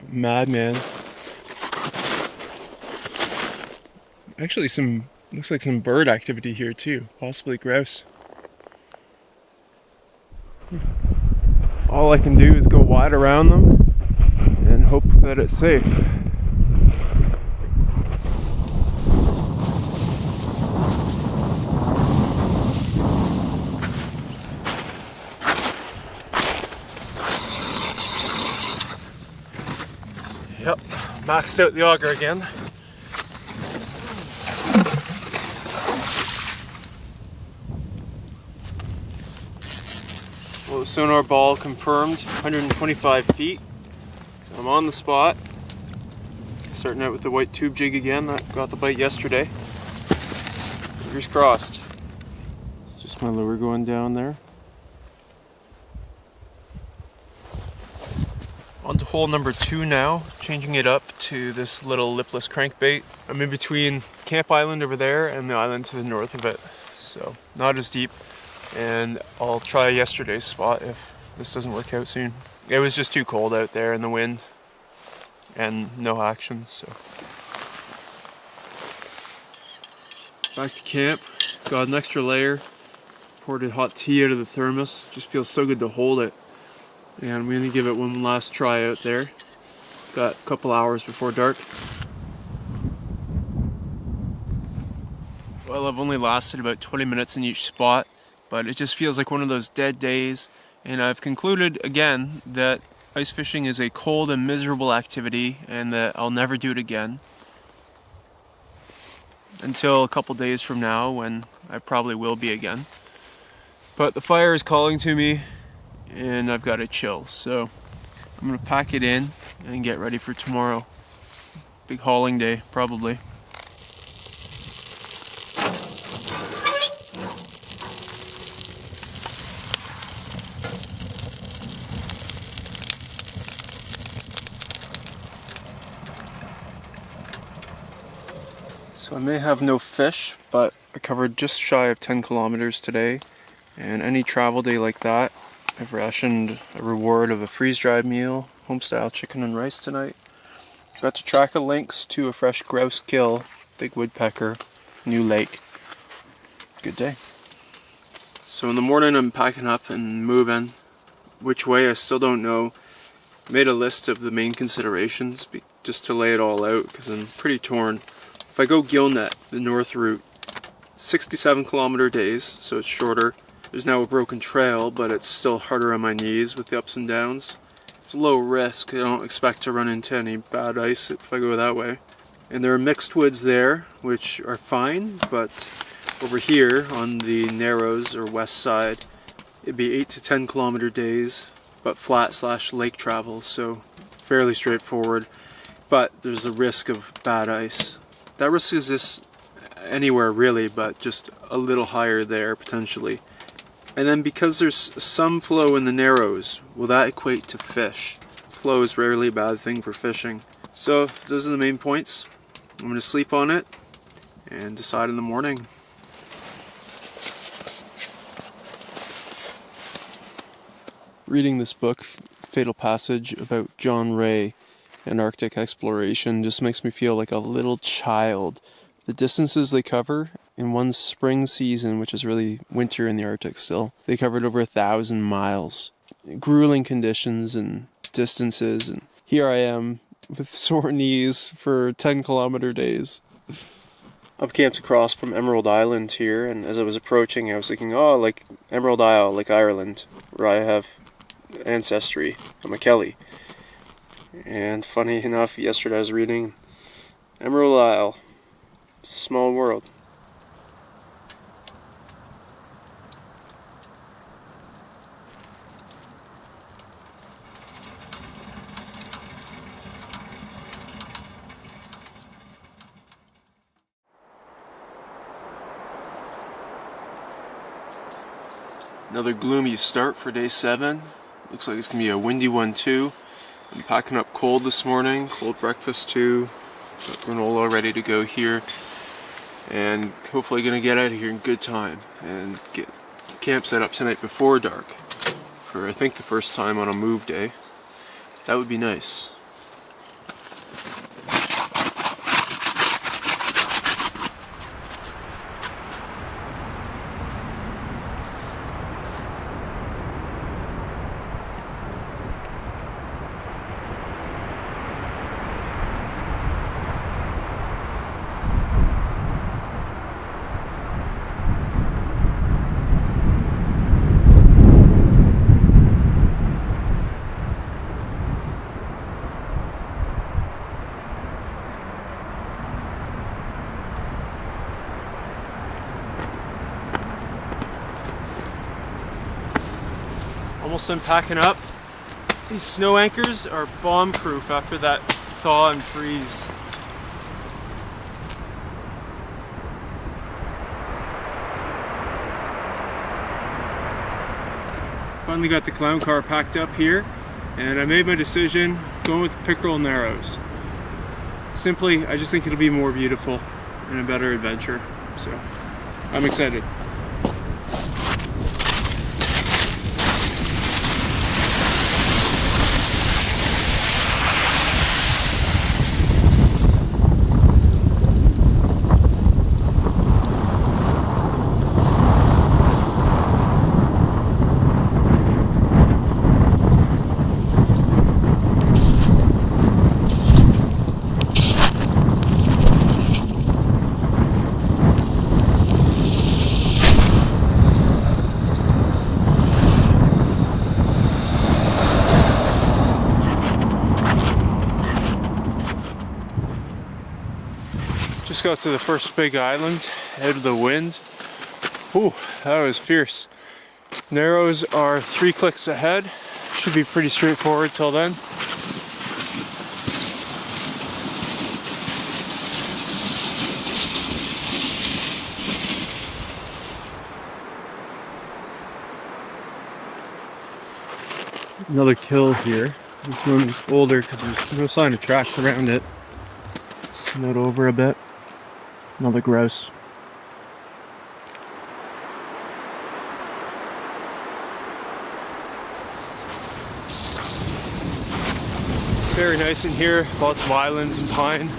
Speaker 2: a madman. Actually looks like some bird activity here too, possibly grouse. All I can do is go wide around them and hope that it's safe. Yep, maxed out the auger again. the sonar ball confirmed 125 feet. So I'm on the spot. Starting out with the white tube jig again. That got the bite yesterday. Fingers crossed. It's just my lure going down there. On to hole number 2 now, changing it up to this little lipless crankbait. I'm in between Camp Island over there and the island to the north of it, so not as deep. And I'll try yesterday's spot if this doesn't work out soon. It was just too cold out there in the wind and no action, so. Back to camp, got an extra layer, poured a hot tea out of the thermos. Just feels so good to hold it. And I'm going to give it one last try out there. Got a couple hours before dark. Well, I've only lasted about 20 minutes in each spot, but it just feels like one of those dead days. And I've concluded again that ice fishing is a cold and miserable activity and that I'll never do it again. Until a couple days from now when I probably will be again. But the fire is calling to me and I've got to chill, so I'm gonna pack it in and get ready for tomorrow. Big hauling day, probably. So I may have no fish, but I covered just shy of 10 kilometers today, and any travel day like that, I've rationed a reward of a freeze-dried meal, homestyle chicken and rice tonight. Got to track a lynx to a fresh grouse kill, big woodpecker, new lake. Good day. So in the morning I'm packing up and moving. Which way I still don't know. Made a list of the main considerations just to lay it all out because I'm pretty torn. If I go Gillnet, the north route, 67 kilometer days, so it's shorter. There's now a broken trail, but it's still harder on my knees with the ups and downs. It's low risk. I don't expect to run into any bad ice if I go that way. And there are mixed woods there, which are fine, but over here on the narrows or west side, it'd be 8 to 10 kilometer days, but flat/lake travel, so fairly straightforward. But there's a risk of bad ice. That risk exists anywhere really, but just a little higher there potentially. And then because there's some flow in the narrows, will that equate to fish? Flow is rarely a bad thing for fishing. So those are the main points. I'm going to sleep on it and decide in the morning. Reading this book, Fatal Passage, about John Ray and Arctic exploration just makes me feel like a little child. The distances they cover in one spring season, which is really winter in the Arctic still, they covered over 1,000 miles. Grueling conditions and distances, and here I am with sore knees for 10 kilometer days. I'm camped across from Emerald Island here, and as I was approaching I was thinking, oh, like Emerald Isle, like Ireland, where I have ancestry. I'm a Kelly. And funny enough, yesterday I was reading Emerald Isle. It's a small world. Another gloomy start for day 7. Looks like it's going to be a windy one too. I'm packing up cold this morning, cold breakfast too. Got granola ready to go here. And hopefully going to get out of here in good time and get camp set up tonight before dark. For I think the first time on a move day. That would be nice. almost done packing up. These snow anchors are bomb-proof after that thaw and freeze. Finally got the clown car packed up here, and I made my decision going with the Pickerel Narrows. Simply, I just think it'll be more beautiful and a better adventure, so I'm excited. Just got to the first big island, out of the wind. Ooh, that was fierce. Narrows are 3 clicks ahead. Should be pretty straightforward till then. Another kill here. This one is older because there's no sign of trash around it. Snowed over a bit. Another grouse. Very nice in here, lots of islands and pine.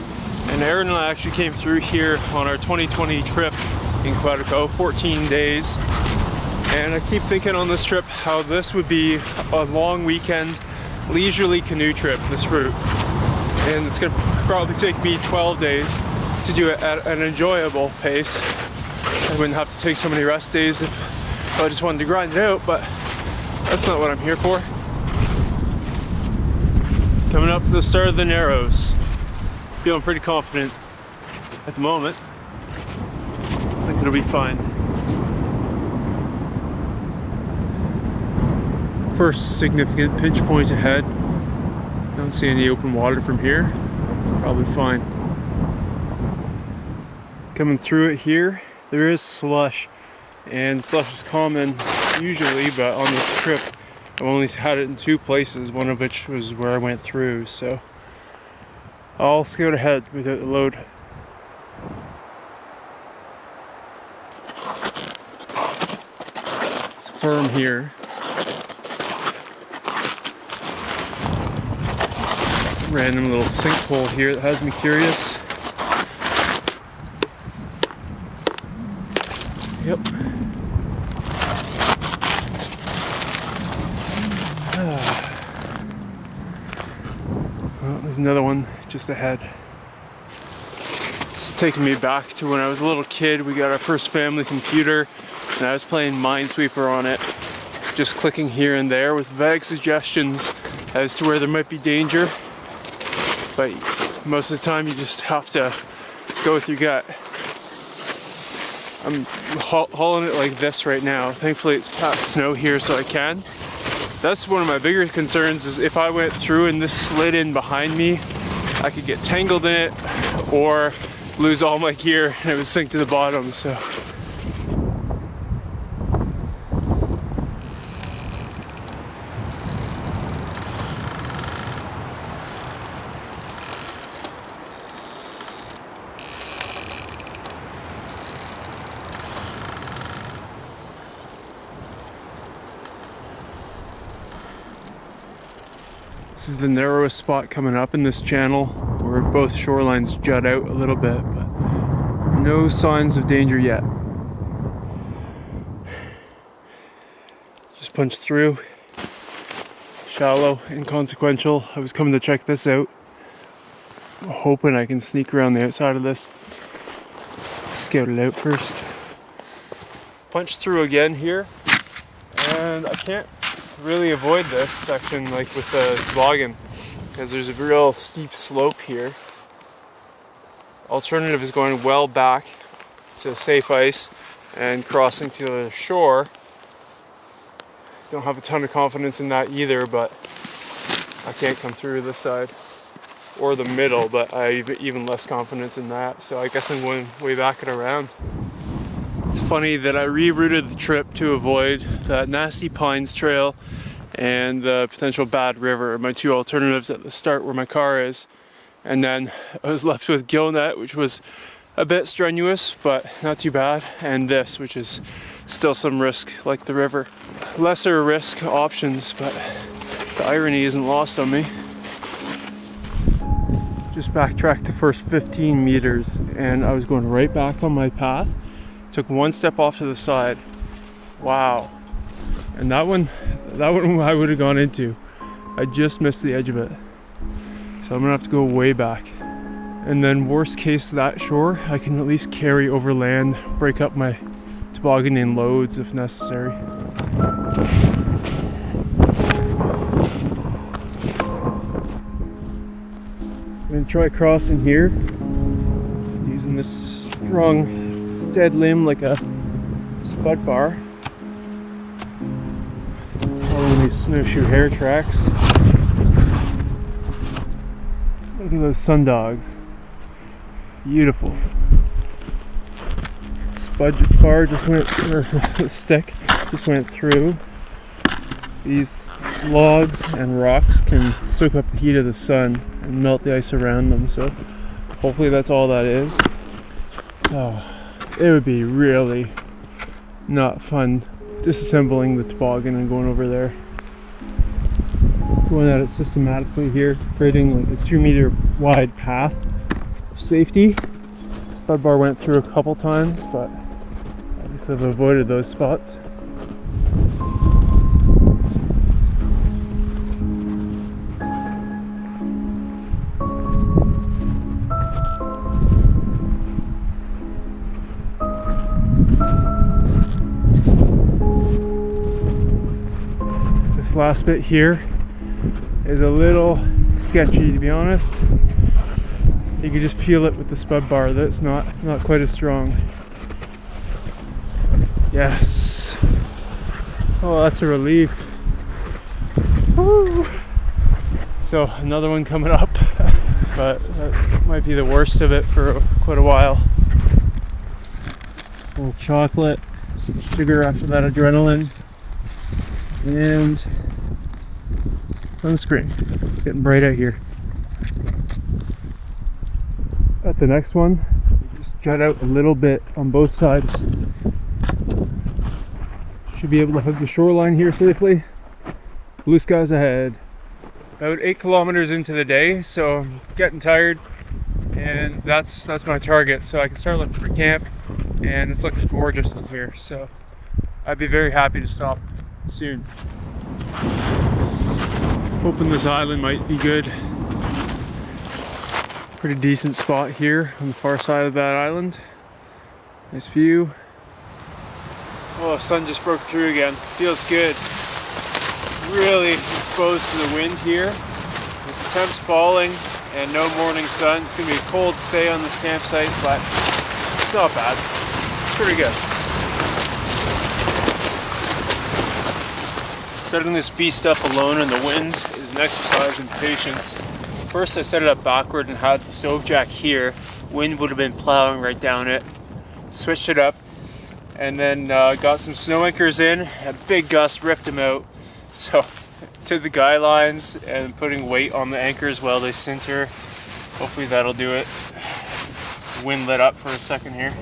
Speaker 2: And Aaron and I actually came through here on our 2020 trip in Quetico, 14 days. And I keep thinking on this trip how this would be a long weekend, leisurely canoe trip, this route. And it's gonna probably take me 12 days to do it at an enjoyable pace. I wouldn't have to take so many rest days if I just wanted to grind it out, but that's not what I'm here for. Coming up to the start of the Narrows. Feeling pretty confident at the moment. I think it'll be fine. First significant pinch point ahead. Don't see any open water from here. Probably fine. Coming through it here, there is slush, and slush is common usually, but on this trip I've only had it in 2 places, one of which was where I went through, so I'll scout ahead without the load. It's firm here. Random little sinkhole here that has me curious. Yep. Well, there's another one just ahead. It's taking me back to when I was a little kid. We got our first family computer and I was playing Minesweeper on it. Just clicking here and there with vague suggestions as to where there might be danger. But most of the time you just have to go with your gut. I'm hauling it like this right now. Thankfully it's packed snow here so I can. That's one of my bigger concerns, is if I went through and this slid in behind me, I could get tangled in it or lose all my gear and it would sink to the bottom, so. This is the narrowest spot coming up in this channel where both shorelines jut out a little bit, but no signs of danger yet. Just punched through. Shallow, inconsequential. I was coming to check this out. I'm hoping I can sneak around the outside of this. Scout it out first. Punched through again here, and I can't really avoid this section like with the toboggan because there's a real steep slope here. Alternative is going well back to safe ice and crossing to the shore Don't have a ton of confidence in that either, but I can't come through this side or the middle, but I have even less confidence in that. So I guess I'm going way back and around. It's funny that I rerouted the trip to avoid that nasty Pines Trail and the potential bad river, my two alternatives at the start where my car is. And then I was left with Gillnet, which was a bit strenuous, but not too bad. And this, which is still some risk, like the river. Lesser risk options, but the irony isn't lost on me. Just backtracked the first 15 meters and I was going right back on my path. Took one step off to the side. Wow. And that one I would have gone into. I just missed the edge of it. So I'm gonna have to go way back. And then worst case that shore, I can at least carry over land, break up my toboggan in loads if necessary. I'm gonna try crossing here, using this strong dead limb like a spud bar. Following these snowshoe hair tracks. Look at those sundogs. Beautiful. Spud bar just went, or stick just went through. These logs and rocks can soak up the heat of the sun and melt the ice around them, so hopefully that's all that is. Oh, it would be really not fun disassembling the toboggan and going over there. Going at it systematically here, creating like a 2-meter wide path of safety. Spud bar went through a couple times, but obviously I've avoided those spots. This last bit here is a little sketchy, to be honest. You can just feel it with the spud bar that it's not quite as strong. Yes. Oh, that's a relief. Woo. So another one coming up, but that might be the worst of it for quite a while. A little chocolate, some sugar after that adrenaline, and sunscreen. It's getting bright out here. At the next one, just jut out a little bit on both sides. Should be able to hug the shoreline here safely. Blue skies ahead. About 8 kilometers into the day, so I'm getting tired, and that's my target. So I can start looking for camp, and it looks gorgeous in here. So I'd be very happy to stop soon. Hoping this island might be good. Pretty decent spot here on the far side of that island. Nice view. Oh, the sun just broke through again. Feels good. Really exposed to the wind here. With the temps falling and no morning sun, it's gonna be a cold stay on this campsite, but it's not bad. It's pretty good. Setting this beast up alone in the wind is an exercise in patience. First I set it up backward and had the stove jack here. Wind would have been plowing right down it. Switched it up and then got some snow anchors in. A big gust ripped them out. So to the guy lines and putting weight on the anchors while they sinter. Hopefully that'll do it. Wind let up for a second here.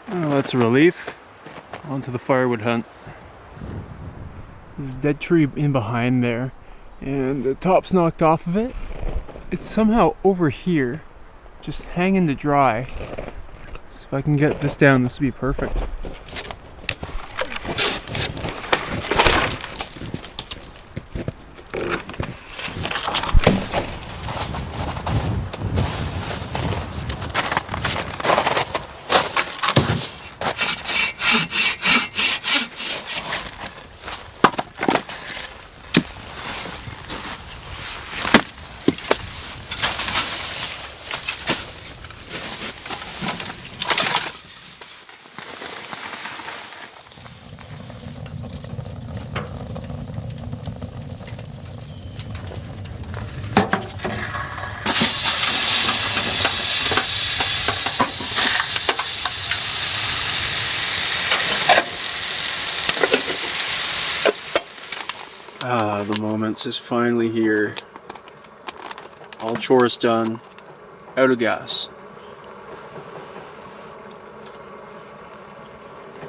Speaker 2: Oh, that's a relief. On to the firewood hunt. There's a dead tree in behind there, and the top's knocked off of it. It's somehow over here, just hanging to dry. So if I can get this down, this would be perfect.
Speaker 1: Ah, the moments is finally here. All chores done. Out of gas.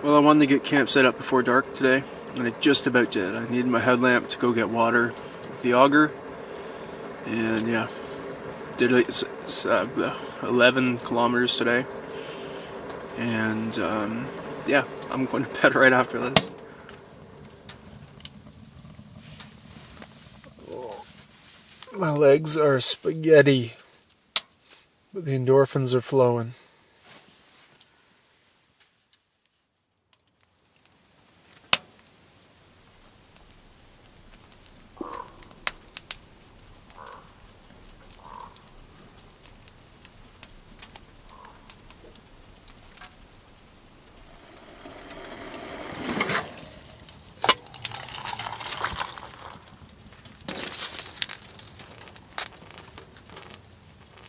Speaker 1: Well, I wanted to get camp set up before dark today, and I just about did. I needed my headlamp to go get water with the auger, and yeah, did 11 kilometers today, and yeah, I'm going to bed right after this. My legs are spaghetti, but the endorphins are flowing.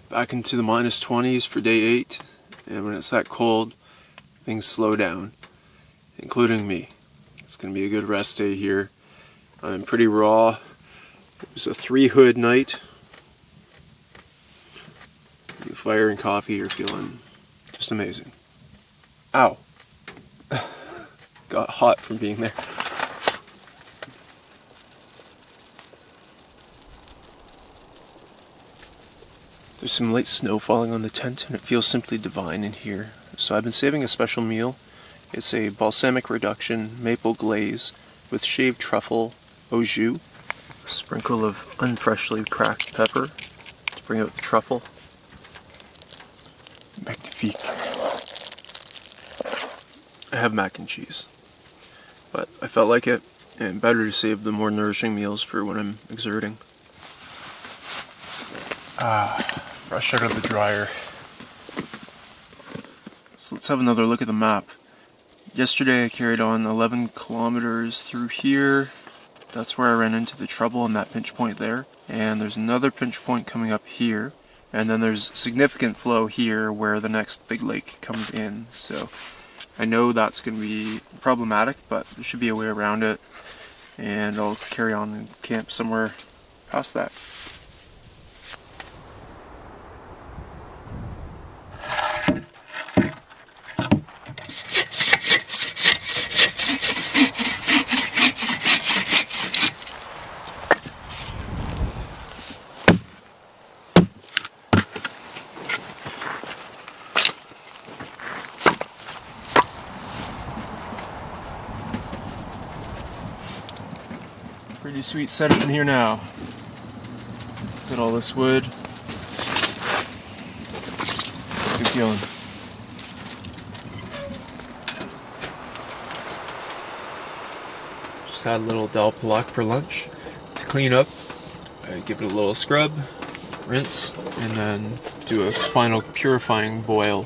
Speaker 1: Back into the minus 20s for day 8, and when it's that cold, things slow down, including me. It's going to be a good rest day here. I'm pretty raw. It was a 3-hood night. The fire and coffee are feeling just amazing. Ow. Got hot from being there. There's some light snow falling on the tent, and it feels simply divine in here. So I've been saving a special meal. It's a balsamic reduction maple glaze with shaved truffle au jus, a sprinkle of unfreshly cracked pepper to bring out the truffle. Magnifique. I have mac and cheese, but I felt like it, and better to save the more nourishing meals for when I'm exerting. Fresh out of the dryer. So let's have another look at the map. Yesterday I carried on 11 kilometers through here. That's where I ran into the trouble in that pinch point there. And there's another pinch point coming up here. And then there's significant flow here where the next big lake comes in. So I know that's going to be problematic, but there should be a way around it. And I'll carry on and camp somewhere past that. Pretty sweet setup in here now. Got all this wood. Good feeling. Just had a little Del Palak for lunch. To clean up, I give it a little scrub, rinse, and then do a final purifying boil.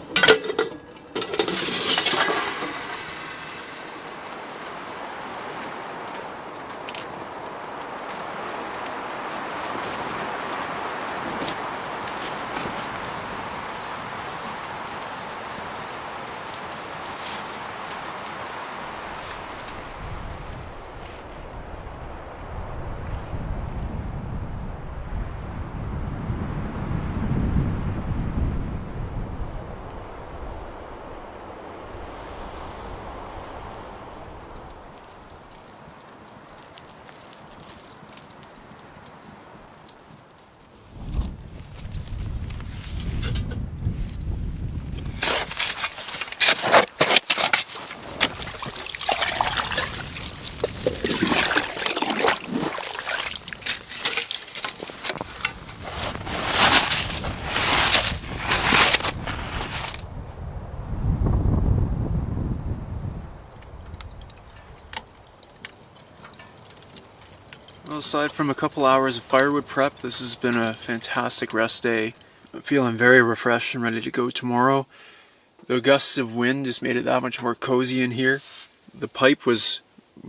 Speaker 1: Well, aside from a couple hours of firewood prep, this has been a fantastic rest day. I'm feeling very refreshed and ready to go tomorrow. The gusts of wind just made it that much more cozy in here. The pipe was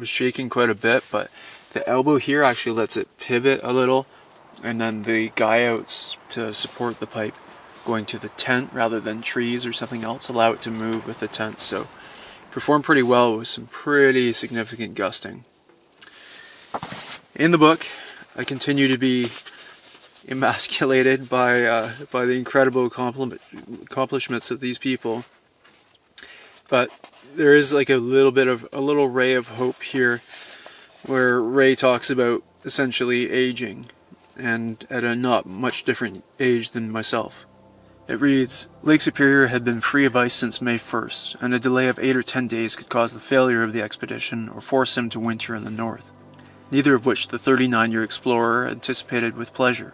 Speaker 1: shaking quite a bit, but the elbow here actually lets it pivot a little, and then the guy outs to support the pipe going to the tent rather than trees or something else allow it to move with the tent. So performed pretty well with some pretty significant gusting.
Speaker 3: In the book, I continue to be emasculated by the incredible accomplishments of these people, but there is like a little ray of hope here, where Ray talks about essentially aging, and at a not much different age than myself. It reads, Lake Superior had been free of ice since May 1st, and a delay of 8 or 10 days could cause the failure of the expedition or force him to winter in the north, neither of which the 39-year explorer anticipated with pleasure.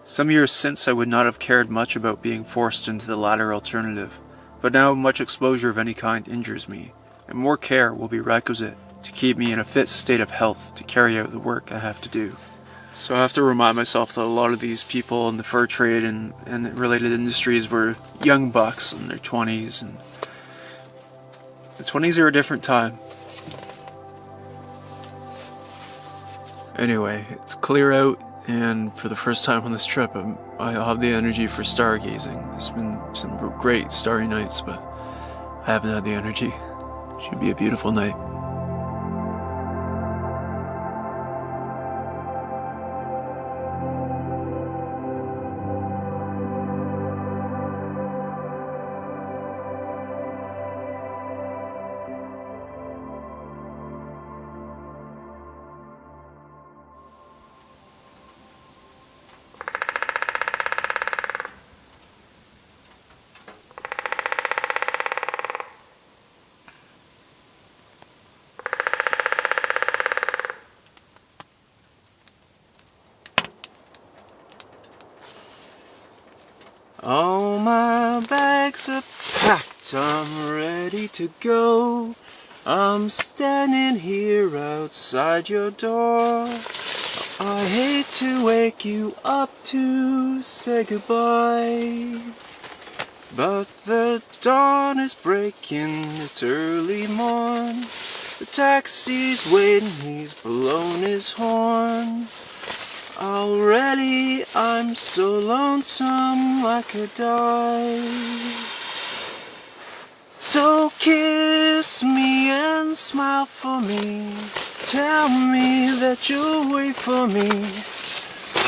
Speaker 3: Some years since I would not have cared much about being forced into the latter alternative, but now much exposure of any kind injures me, and more care will be requisite to keep me in a fit state of health to carry out the work I have to do. So I have to remind myself that a lot of these people in the fur trade and related industries were young bucks in their 20s, and the 20s are a different time. Anyway, it's clear out, and for the first time on this trip, I'll have the energy for stargazing. There's been some great starry nights, but I haven't had the energy. Should be a beautiful night. All my bags are packed, I'm ready to go. I'm standing here outside your door. I hate to wake you up to say goodbye, but the dawn is breaking, it's early morn. The taxi's waiting, he's blown his horn. Already I'm so lonesome I could die. So kiss me and smile for me. Tell me that you'll wait for me.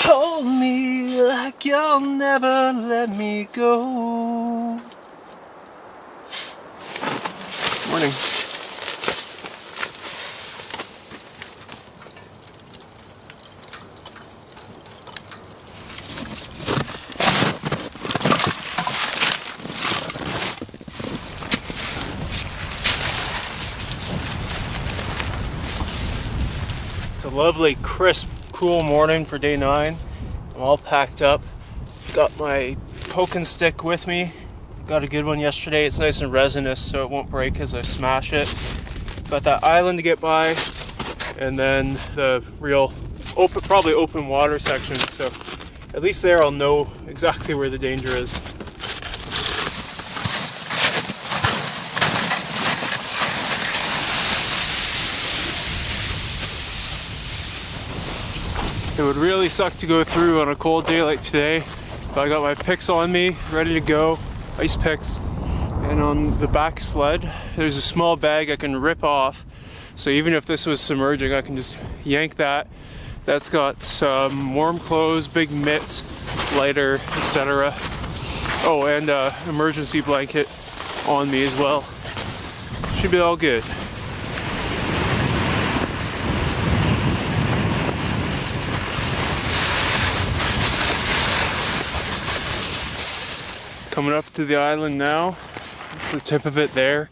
Speaker 3: Hold me like you'll never let me go. Morning.
Speaker 2: It's a lovely, crisp, cool morning for day 9. I'm all packed up. Got my poking stick with me. Got a good one yesterday. It's nice and resinous, so it won't break as I smash it. Got that island to get by, and then the real probably open water section. So at least there I'll know exactly where the danger is. It would really suck to go through on a cold day like today, but I got my picks on me, ready to go, ice picks. And on the back sled, there's a small bag I can rip off. So even if this was submerging, I can just yank that. That's got some warm clothes, big mitts, lighter, etc. Oh, and an emergency blanket on me as well. Should be all good. Coming up to the island now. That's the tip of it there.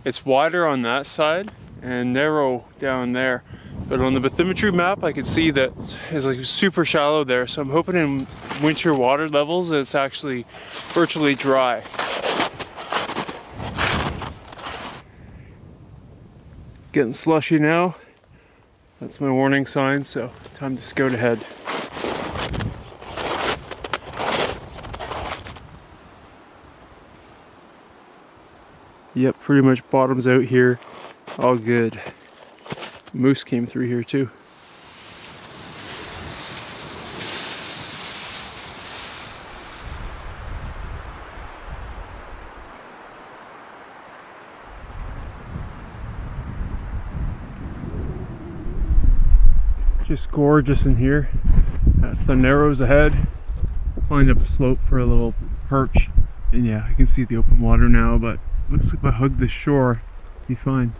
Speaker 2: It's wider on that side and narrow down there. But on the bathymetry map, I can see that it's like super shallow there. So I'm hoping in winter water levels it's actually virtually dry. Getting slushy now. That's my warning sign, so time to scout ahead. Yep, pretty much bottoms out here. All good. Moose came through here too. Just gorgeous in here. That's the Narrows ahead. Find up a slope for a little perch. And yeah, I can see the open water now, but looks like if I hug the shore, it'll be fine.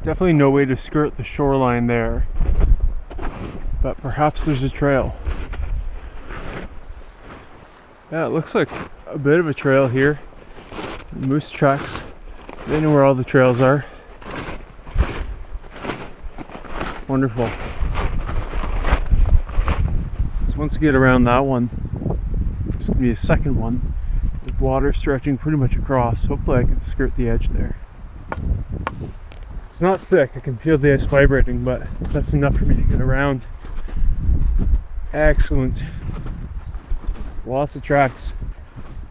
Speaker 2: Definitely no way to skirt the shoreline there, but perhaps there's a trail. Yeah, it looks like a bit of a trail here. Moose tracks. They know where all the trails are. Wonderful. So once you get around that one, there's going to be a second one with water stretching pretty much across. Hopefully I can skirt the edge there. It's not thick, I can feel the ice vibrating, but that's enough for me to get around. Excellent. Lots of tracks.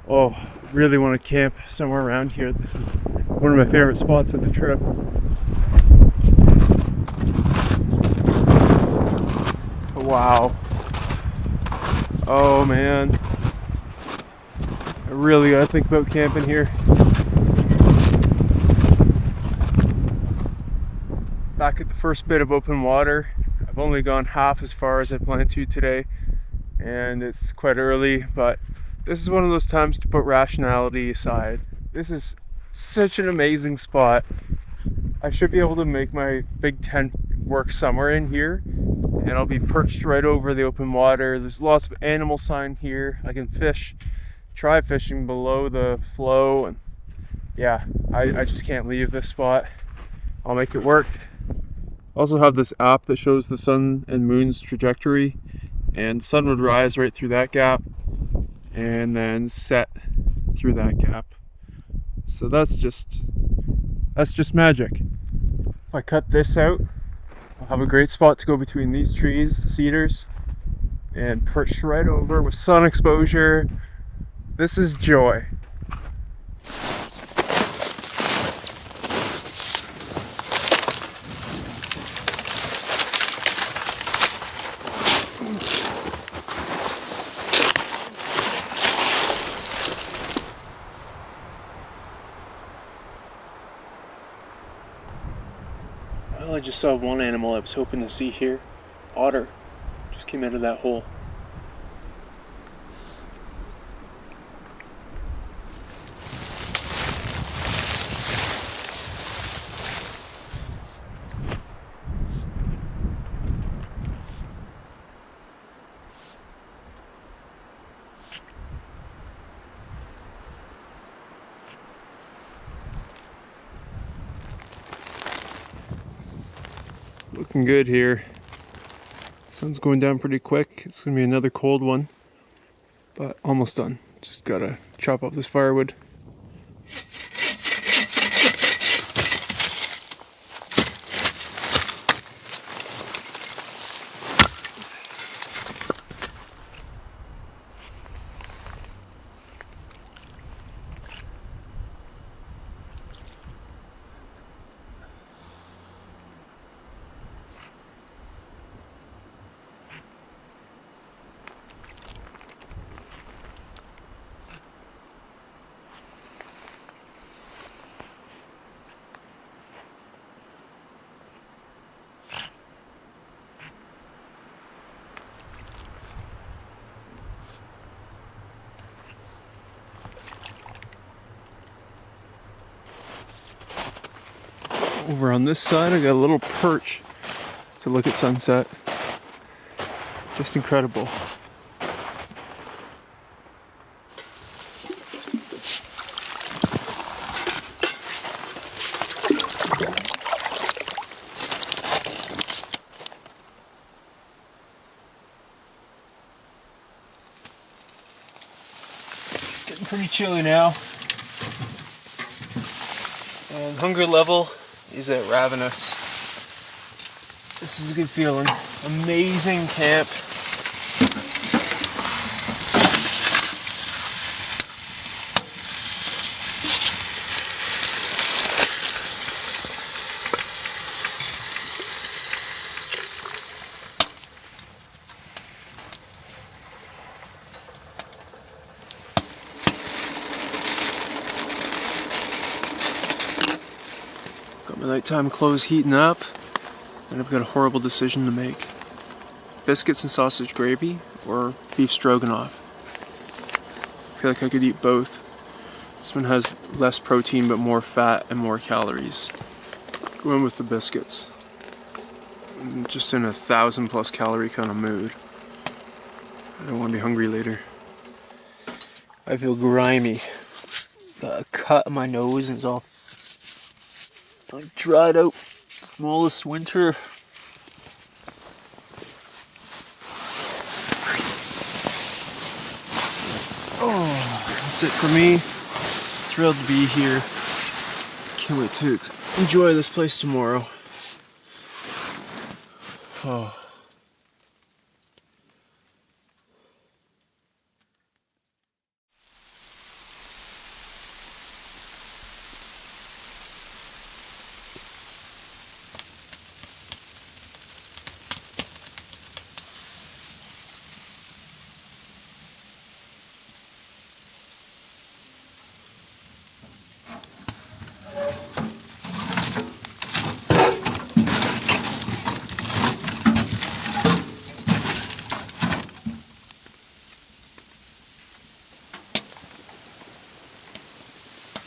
Speaker 2: Oh, really want to camp somewhere around here. This is one of my favorite spots of the trip. Wow. Oh man. I really gotta think about camping here. Back at the first bit of open water. I've only gone half as far as I planned to today, and it's quite early, but this is one of those times to put rationality aside. This is such an amazing spot. I should be able to make my big tent work somewhere in here, and I'll be perched right over the open water. There's lots of animal sign here. I can fish, try fishing below the flow, and yeah, I just can't leave this spot. I'll make it work. Also have this app that shows the sun and moon's trajectory, and sun would rise right through that gap and then set through that gap. So that's just magic. If I cut this out, I'll have a great spot to go between these trees, the cedars, and perch right over with sun exposure. This is joy. Well, I just saw one animal I was hoping to see here. Otter. Just came out of that hole. Looking good here. Sun's going down pretty quick. It's gonna be another cold one, but almost done. Just gotta chop up this firewood. Over on this side, I got a little perch to look at sunset. Just incredible. Getting pretty chilly now. And hunger level is at ravenous. This is a good feeling. Amazing camp.
Speaker 1: My nighttime clothes heating up, and I've got a horrible decision to make. Biscuits and sausage gravy, or beef stroganoff. I feel like I could eat both. This one has less protein but more fat and more calories. Going with the biscuits. I'm just in a 1,000+ calorie kind of mood. I don't want to be hungry later.
Speaker 3: I feel grimy. Got a cut on my nose and it's all like dried out from all this winter.
Speaker 1: Oh, that's it for me. Thrilled to be here. Can't wait to enjoy this place tomorrow. Oh.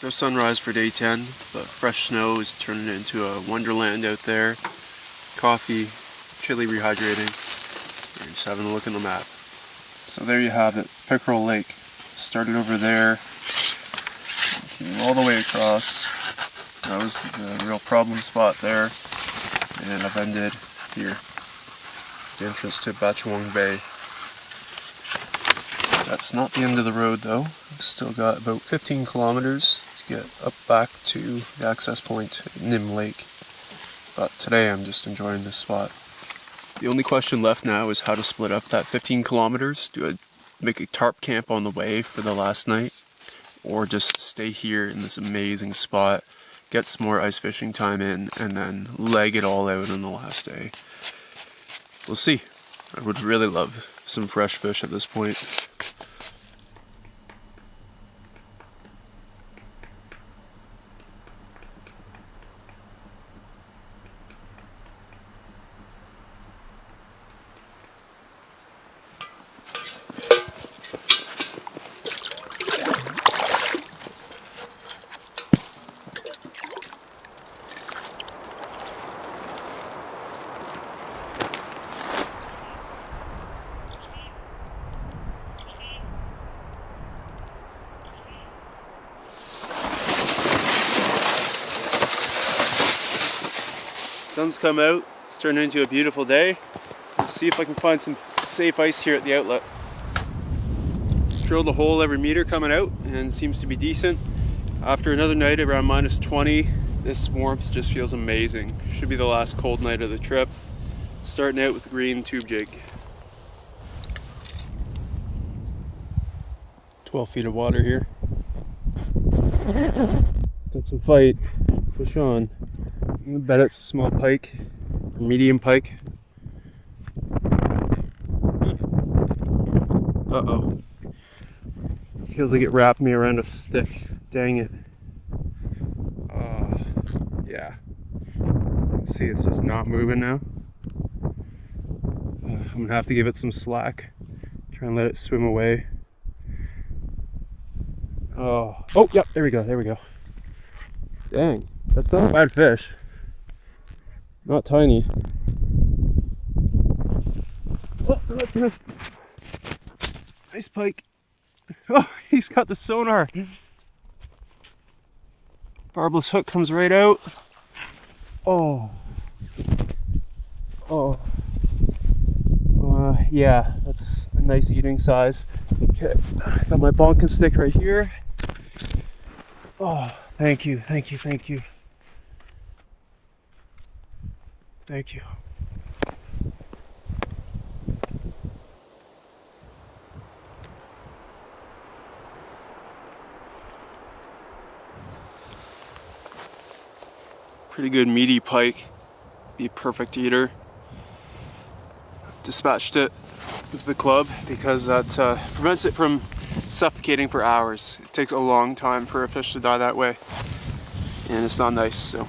Speaker 1: No sunrise for day 10, but fresh snow is turning into a wonderland out there. Coffee, chili rehydrating, and just having a look at the map. So there you have it, Pickerel Lake. Started over there, came all the way across. That was the real problem spot there, and I've ended here, the entrance to Bachwang Bay. That's not the end of the road though. I've still got about 15 kilometers to get up back to the access point at Nim Lake. But today I'm just enjoying this spot. The only question left now is how to split up that 15 kilometers. Do I make a tarp camp on the way for the last night? Or just stay here in this amazing spot, get some more ice fishing time in, and then leg it all out on the last day? We'll see. I would really love some fresh fish at this point. Sun's come out, it's turned into a beautiful day. Let's see if I can find some safe ice here at the outlet. Drilled a hole every meter coming out and seems to be decent. After another night around -20, this warmth just feels amazing. Should be the last cold night of the trip. Starting out with green tube jig. 12 feet of water here. Got some fight. Push on. I bet it's a small pike, or medium pike. Uh-oh. Feels like it wrapped me around a stick. Dang it. Yeah. See, it's just not moving now. I'm gonna have to give it some slack. Try and let it swim away. Oh, yep, there we go. Dang, that's not a bad fish. Not tiny. Oh, that's a nice pike. Oh, he's got the sonar. Barbless hook comes right out. Yeah, that's a nice eating size. Okay, got my bonking stick right here. Oh, thank you. Pretty good meaty pike, be a perfect eater. Dispatched it with the club because that prevents it from suffocating for hours. It takes a long time for a fish to die that way, and it's not nice. So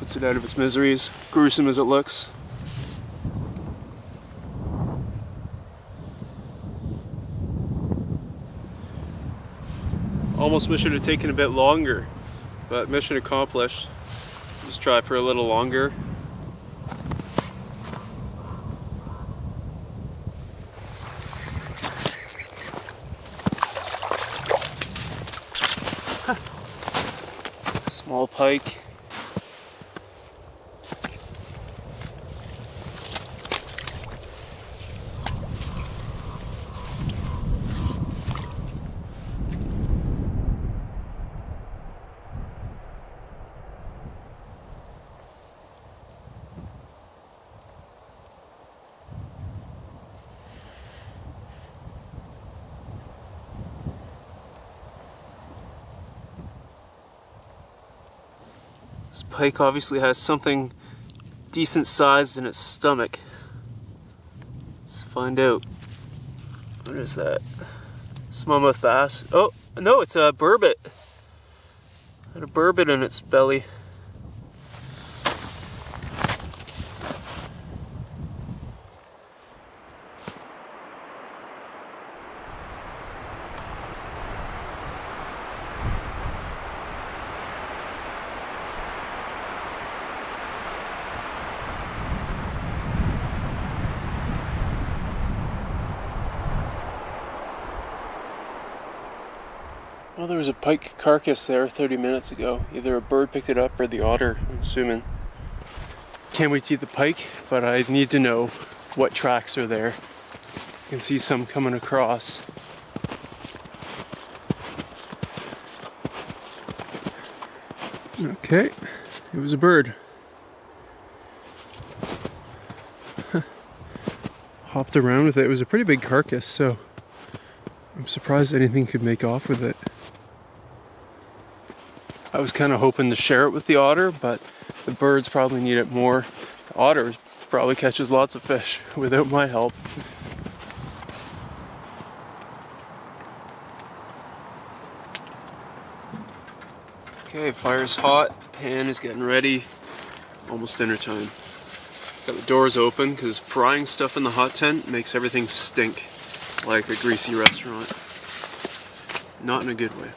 Speaker 3: puts it out of its miseries, gruesome as it looks. Almost wish it had taken a bit longer, but mission accomplished. Just try for a little longer. Small pike. This pike obviously has something decent sized in its stomach. Let's find out. What is that? Smallmouth bass. Oh, no, it's a burbot. Had a burbot in its belly. Well, there was a pike carcass there 30 minutes ago. Either a bird picked it up or the otter, I'm assuming. Can't wait to eat the pike, but I need to know what tracks are there. I can see some coming across. Okay, it was a bird. Hopped around with it. It was a pretty big carcass, so I'm surprised anything could make off with it. I was kind of hoping to share it with the otter, but the birds probably need it more. The otter probably catches lots of fish without my help. Okay, fire's hot, pan is getting ready. Almost dinner time. Got the doors open because frying stuff in the hot tent makes everything stink like a greasy restaurant. Not in a good way.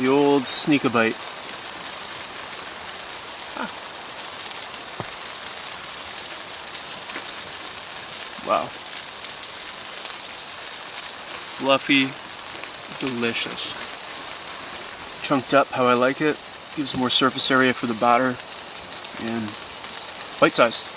Speaker 3: The old sneak-a-bite. Wow. Fluffy, delicious. Chunked up how I like it. Gives more surface area for the batter. And bite-sized.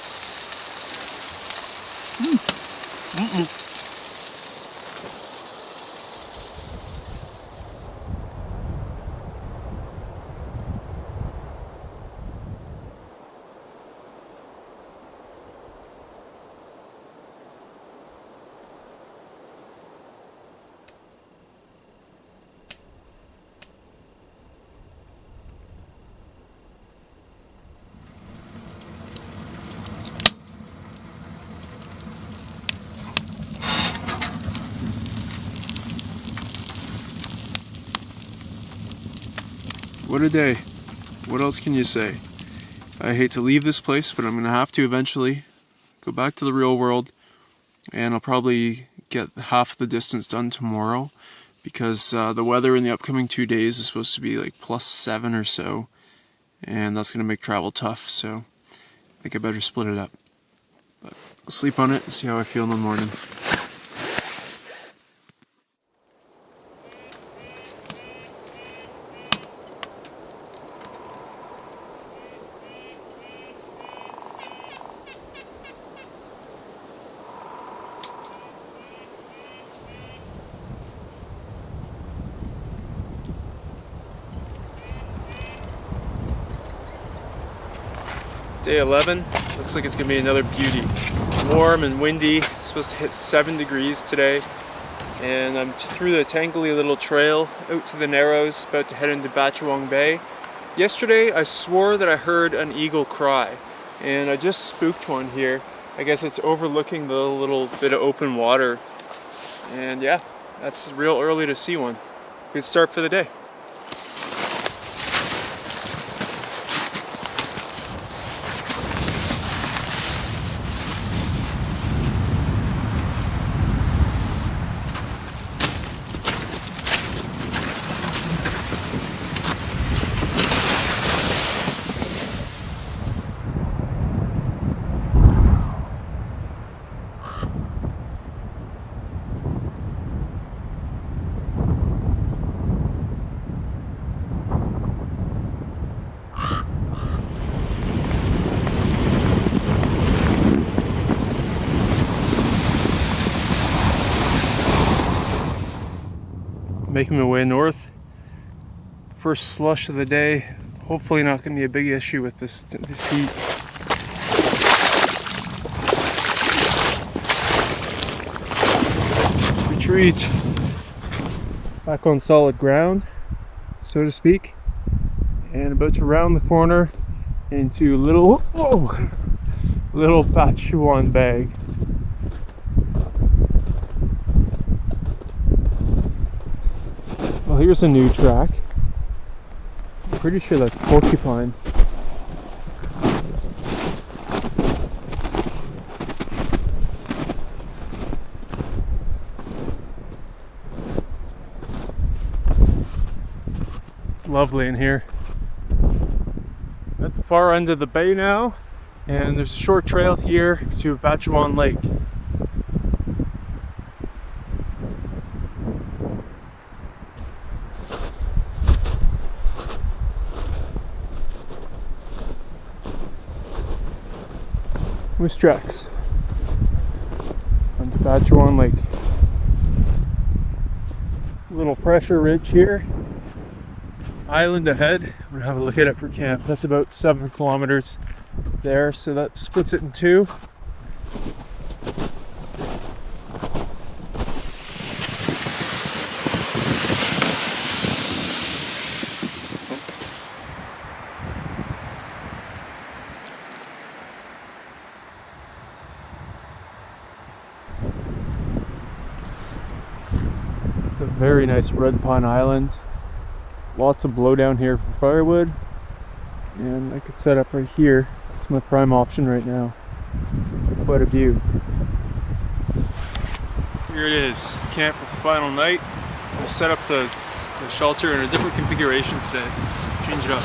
Speaker 3: What a day. What else can you say? I hate to leave this place, but I'm going to have to eventually go back to the real world, and I'll probably get half the distance done tomorrow because the weather in the upcoming 2 days is supposed to be like +7 or so, and that's going to make travel tough, so I think I better split it up. But I'll sleep on it and see how I feel in the morning.
Speaker 2: Day 11, looks like it's gonna be another beauty. Warm and windy, it's supposed to hit 7 degrees today. And I'm through the tangly little trail out to the Narrows, about to head into Batchewong Bay. Yesterday I swore that I heard an eagle cry, and I just spooked one here. I guess it's overlooking the little bit of open water. And yeah, that's real early to see one. Good start for the day. Making my way north. First slush of the day. Hopefully not going to be a big issue with this heat. Retreat. Back on solid ground, so to speak. And about to round the corner into little Batchewong Bay. Well, here's a new track. I'm pretty sure that's porcupine. Lovely in here. At the far end of the bay now, and there's a short trail here to Batchewong Lake. Moose tracks onto Batchewong Lake. Little pressure ridge here. Island ahead. I'm gonna have a look at it for camp. That's about 7 kilometers there, so that splits it in two. It's a very nice red pine island. Lots of blowdown here for firewood, and I could set up right here. It's my prime option right now. Quite a view. Here it is, camp for final night. We'll set up the shelter in a different configuration today. Change it up.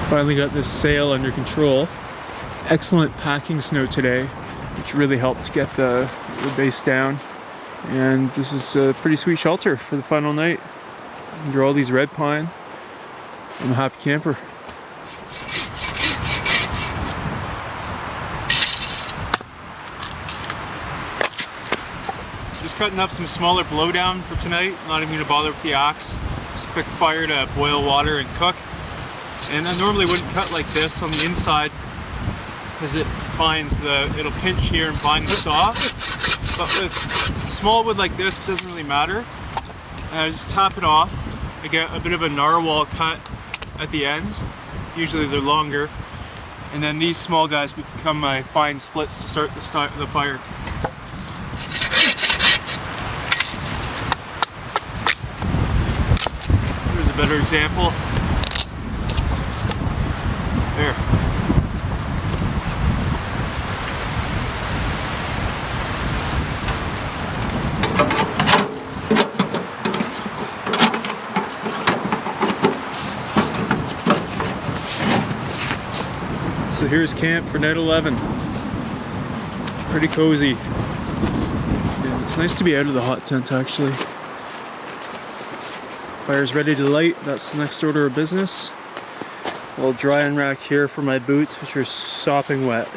Speaker 2: Finally got this sail under control. Excellent packing snow today, which really helped get the base down. And this is a pretty sweet shelter for the final night. Under all these red pine. I'm a happy camper. Just cutting up some smaller blowdown for tonight. Not even gonna bother with the axe. Just a quick fire to boil water and cook. And I normally wouldn't cut like this on the inside because it binds it'll pinch here and bind the saw. But with small wood like this, it doesn't really matter. And I just tap it off. I get a bit of a narwhal cut at the end. Usually they're longer. And then these small guys become my fine splits to start the fire. Here's a better example. There. here's camp for night 11. Pretty cozy. And it's nice to be out of the hot tent actually. Fire's ready to light, that's the next order of business. A little dry and rack here for my boots, which are sopping wet.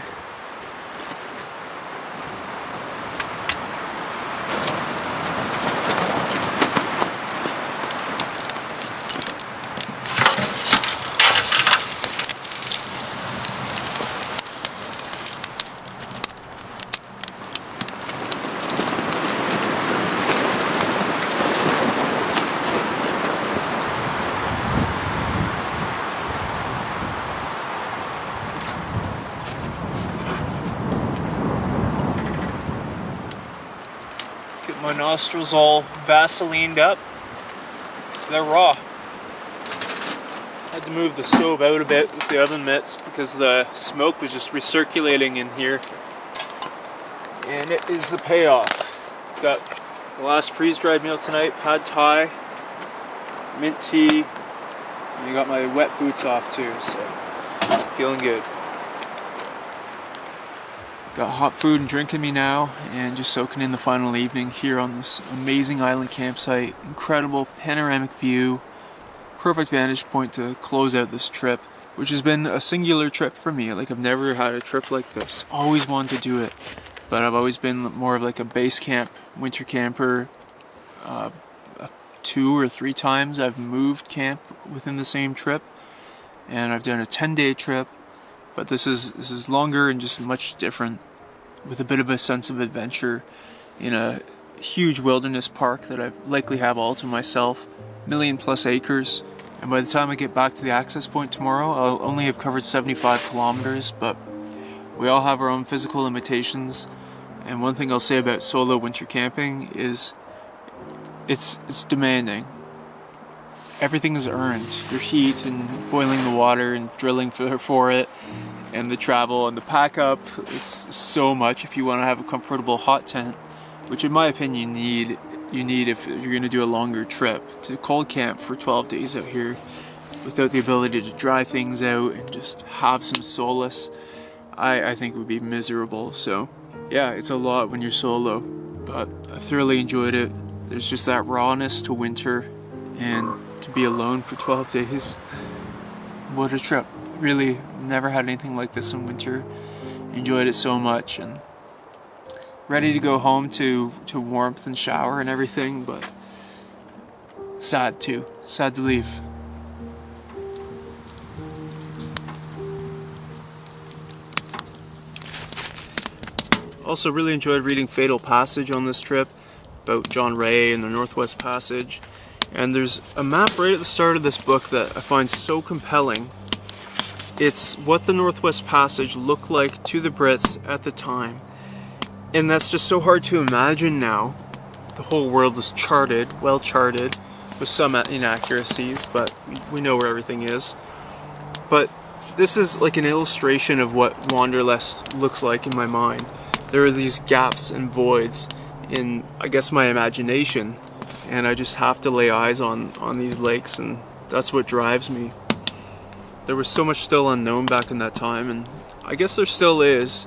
Speaker 2: Get my nostrils all Vaselined up. They're raw. Had to move the stove out a bit with the oven mitts because the smoke was just recirculating in here. And it is the payoff. Got the last freeze-dried meal tonight, pad thai, mint tea, and I got my wet boots off too, so feeling good. Got hot food and drink in me now, and just soaking in the final evening here on this amazing island campsite. Incredible panoramic view, perfect vantage point to close out this trip, which has been a singular trip for me. Like, I've never had a trip like this. Always wanted to do it, but I've always been more of like a base camp, winter camper. 2 or 3 times I've moved camp within the same trip, and I've done a 10-day trip. But this is longer and just much different, with a bit of a sense of adventure in a huge wilderness park that I likely have all to myself, 1,000,000+ acres. And by the time I get back to the access point tomorrow, I'll only have covered 75 kilometers, but we all have our own physical limitations. And one thing I'll say about solo winter camping is it's demanding. Everything is earned. Your heat and boiling the water and drilling for it, and the travel and the pack up. It's so much if you want to have a comfortable hot tent, which in my opinion you need if you're going to do a longer trip. To cold camp for 12 days out here without the ability to dry things out and just have some solace, I think would be miserable. So yeah, it's a lot when you're solo, but I thoroughly enjoyed it. There's just that rawness to winter, and to be alone for 12 days. What a trip. Really never had anything like this in winter. Enjoyed it so much, and ready to go home to warmth and shower and everything, but sad too. Sad to leave. Also really enjoyed reading Fatal Passage on this trip about John Ray and the Northwest Passage. And there's a map right at the start of this book that I find so compelling. It's what the Northwest Passage looked like to the Brits at the time. And that's just so hard to imagine now. The whole world is charted, well charted, with some inaccuracies, but we know where everything is. But this is like an illustration of what Wanderlust looks like in my mind. There are these gaps and voids in, I guess, my imagination. And I just have to lay eyes on these lakes, and that's what drives me. There was so much still unknown back in that time, and I guess there still is,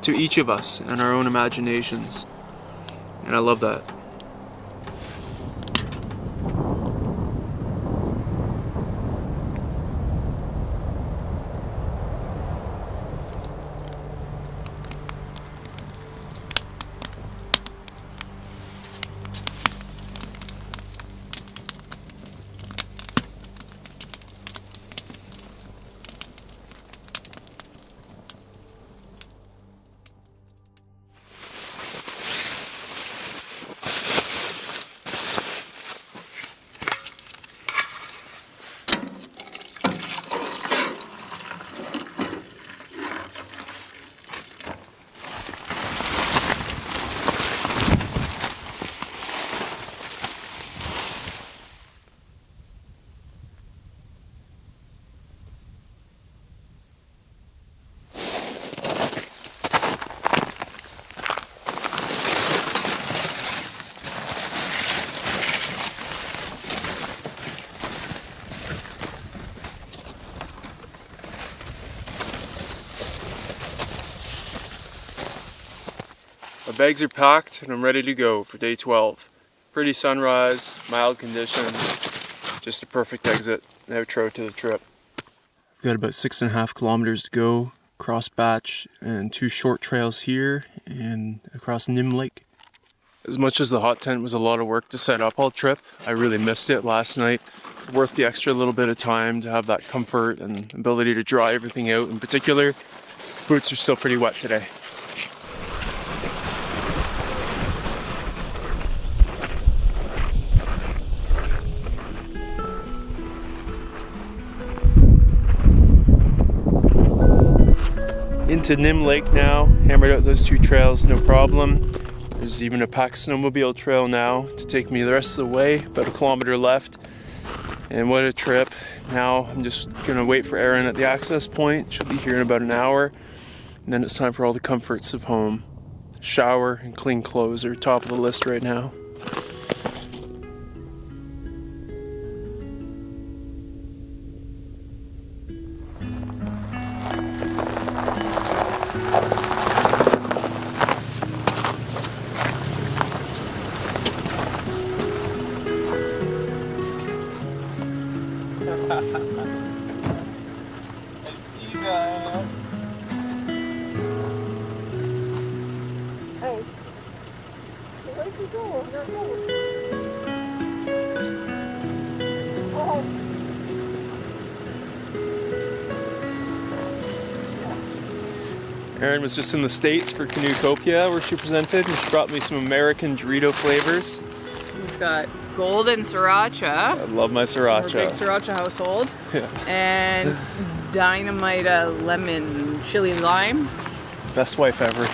Speaker 2: to each of us and our own imaginations. And I love that. My bags are packed and I'm ready to go for day 12. Pretty sunrise, mild conditions, just a perfect exit and outro to the trip. I've got about 6.5 kilometers to go, cross Batch and 2 short trails here and across Nim Lake. As much as the hot tent was a lot of work to set up all trip, I really missed it last night. Worth the extra little bit of time to have that comfort and ability to dry everything out. In particular, boots are still pretty wet today. Into Nim Lake now, hammered out those 2 trails, no problem. There's even a packed snowmobile trail now to take me the rest of the way, about 1 kilometer left. And what a trip. Now I'm just gonna wait for Erin at the access point. She'll be here in about an hour. And then it's time for all the comforts of home. Shower and clean clothes are top of the list right now.
Speaker 3: I see you guys.
Speaker 4: Hey, where'd you go? You're going. Oh.
Speaker 2: Erin was just in the States for Canoecopia where she presented, and she brought me some American Dorito flavors.
Speaker 4: We've got golden sriracha.
Speaker 2: I love my
Speaker 4: We're a
Speaker 2: sriracha.
Speaker 4: big sriracha household.
Speaker 2: Yeah.
Speaker 4: And dynamite lemon chili lime.
Speaker 2: Best wife ever.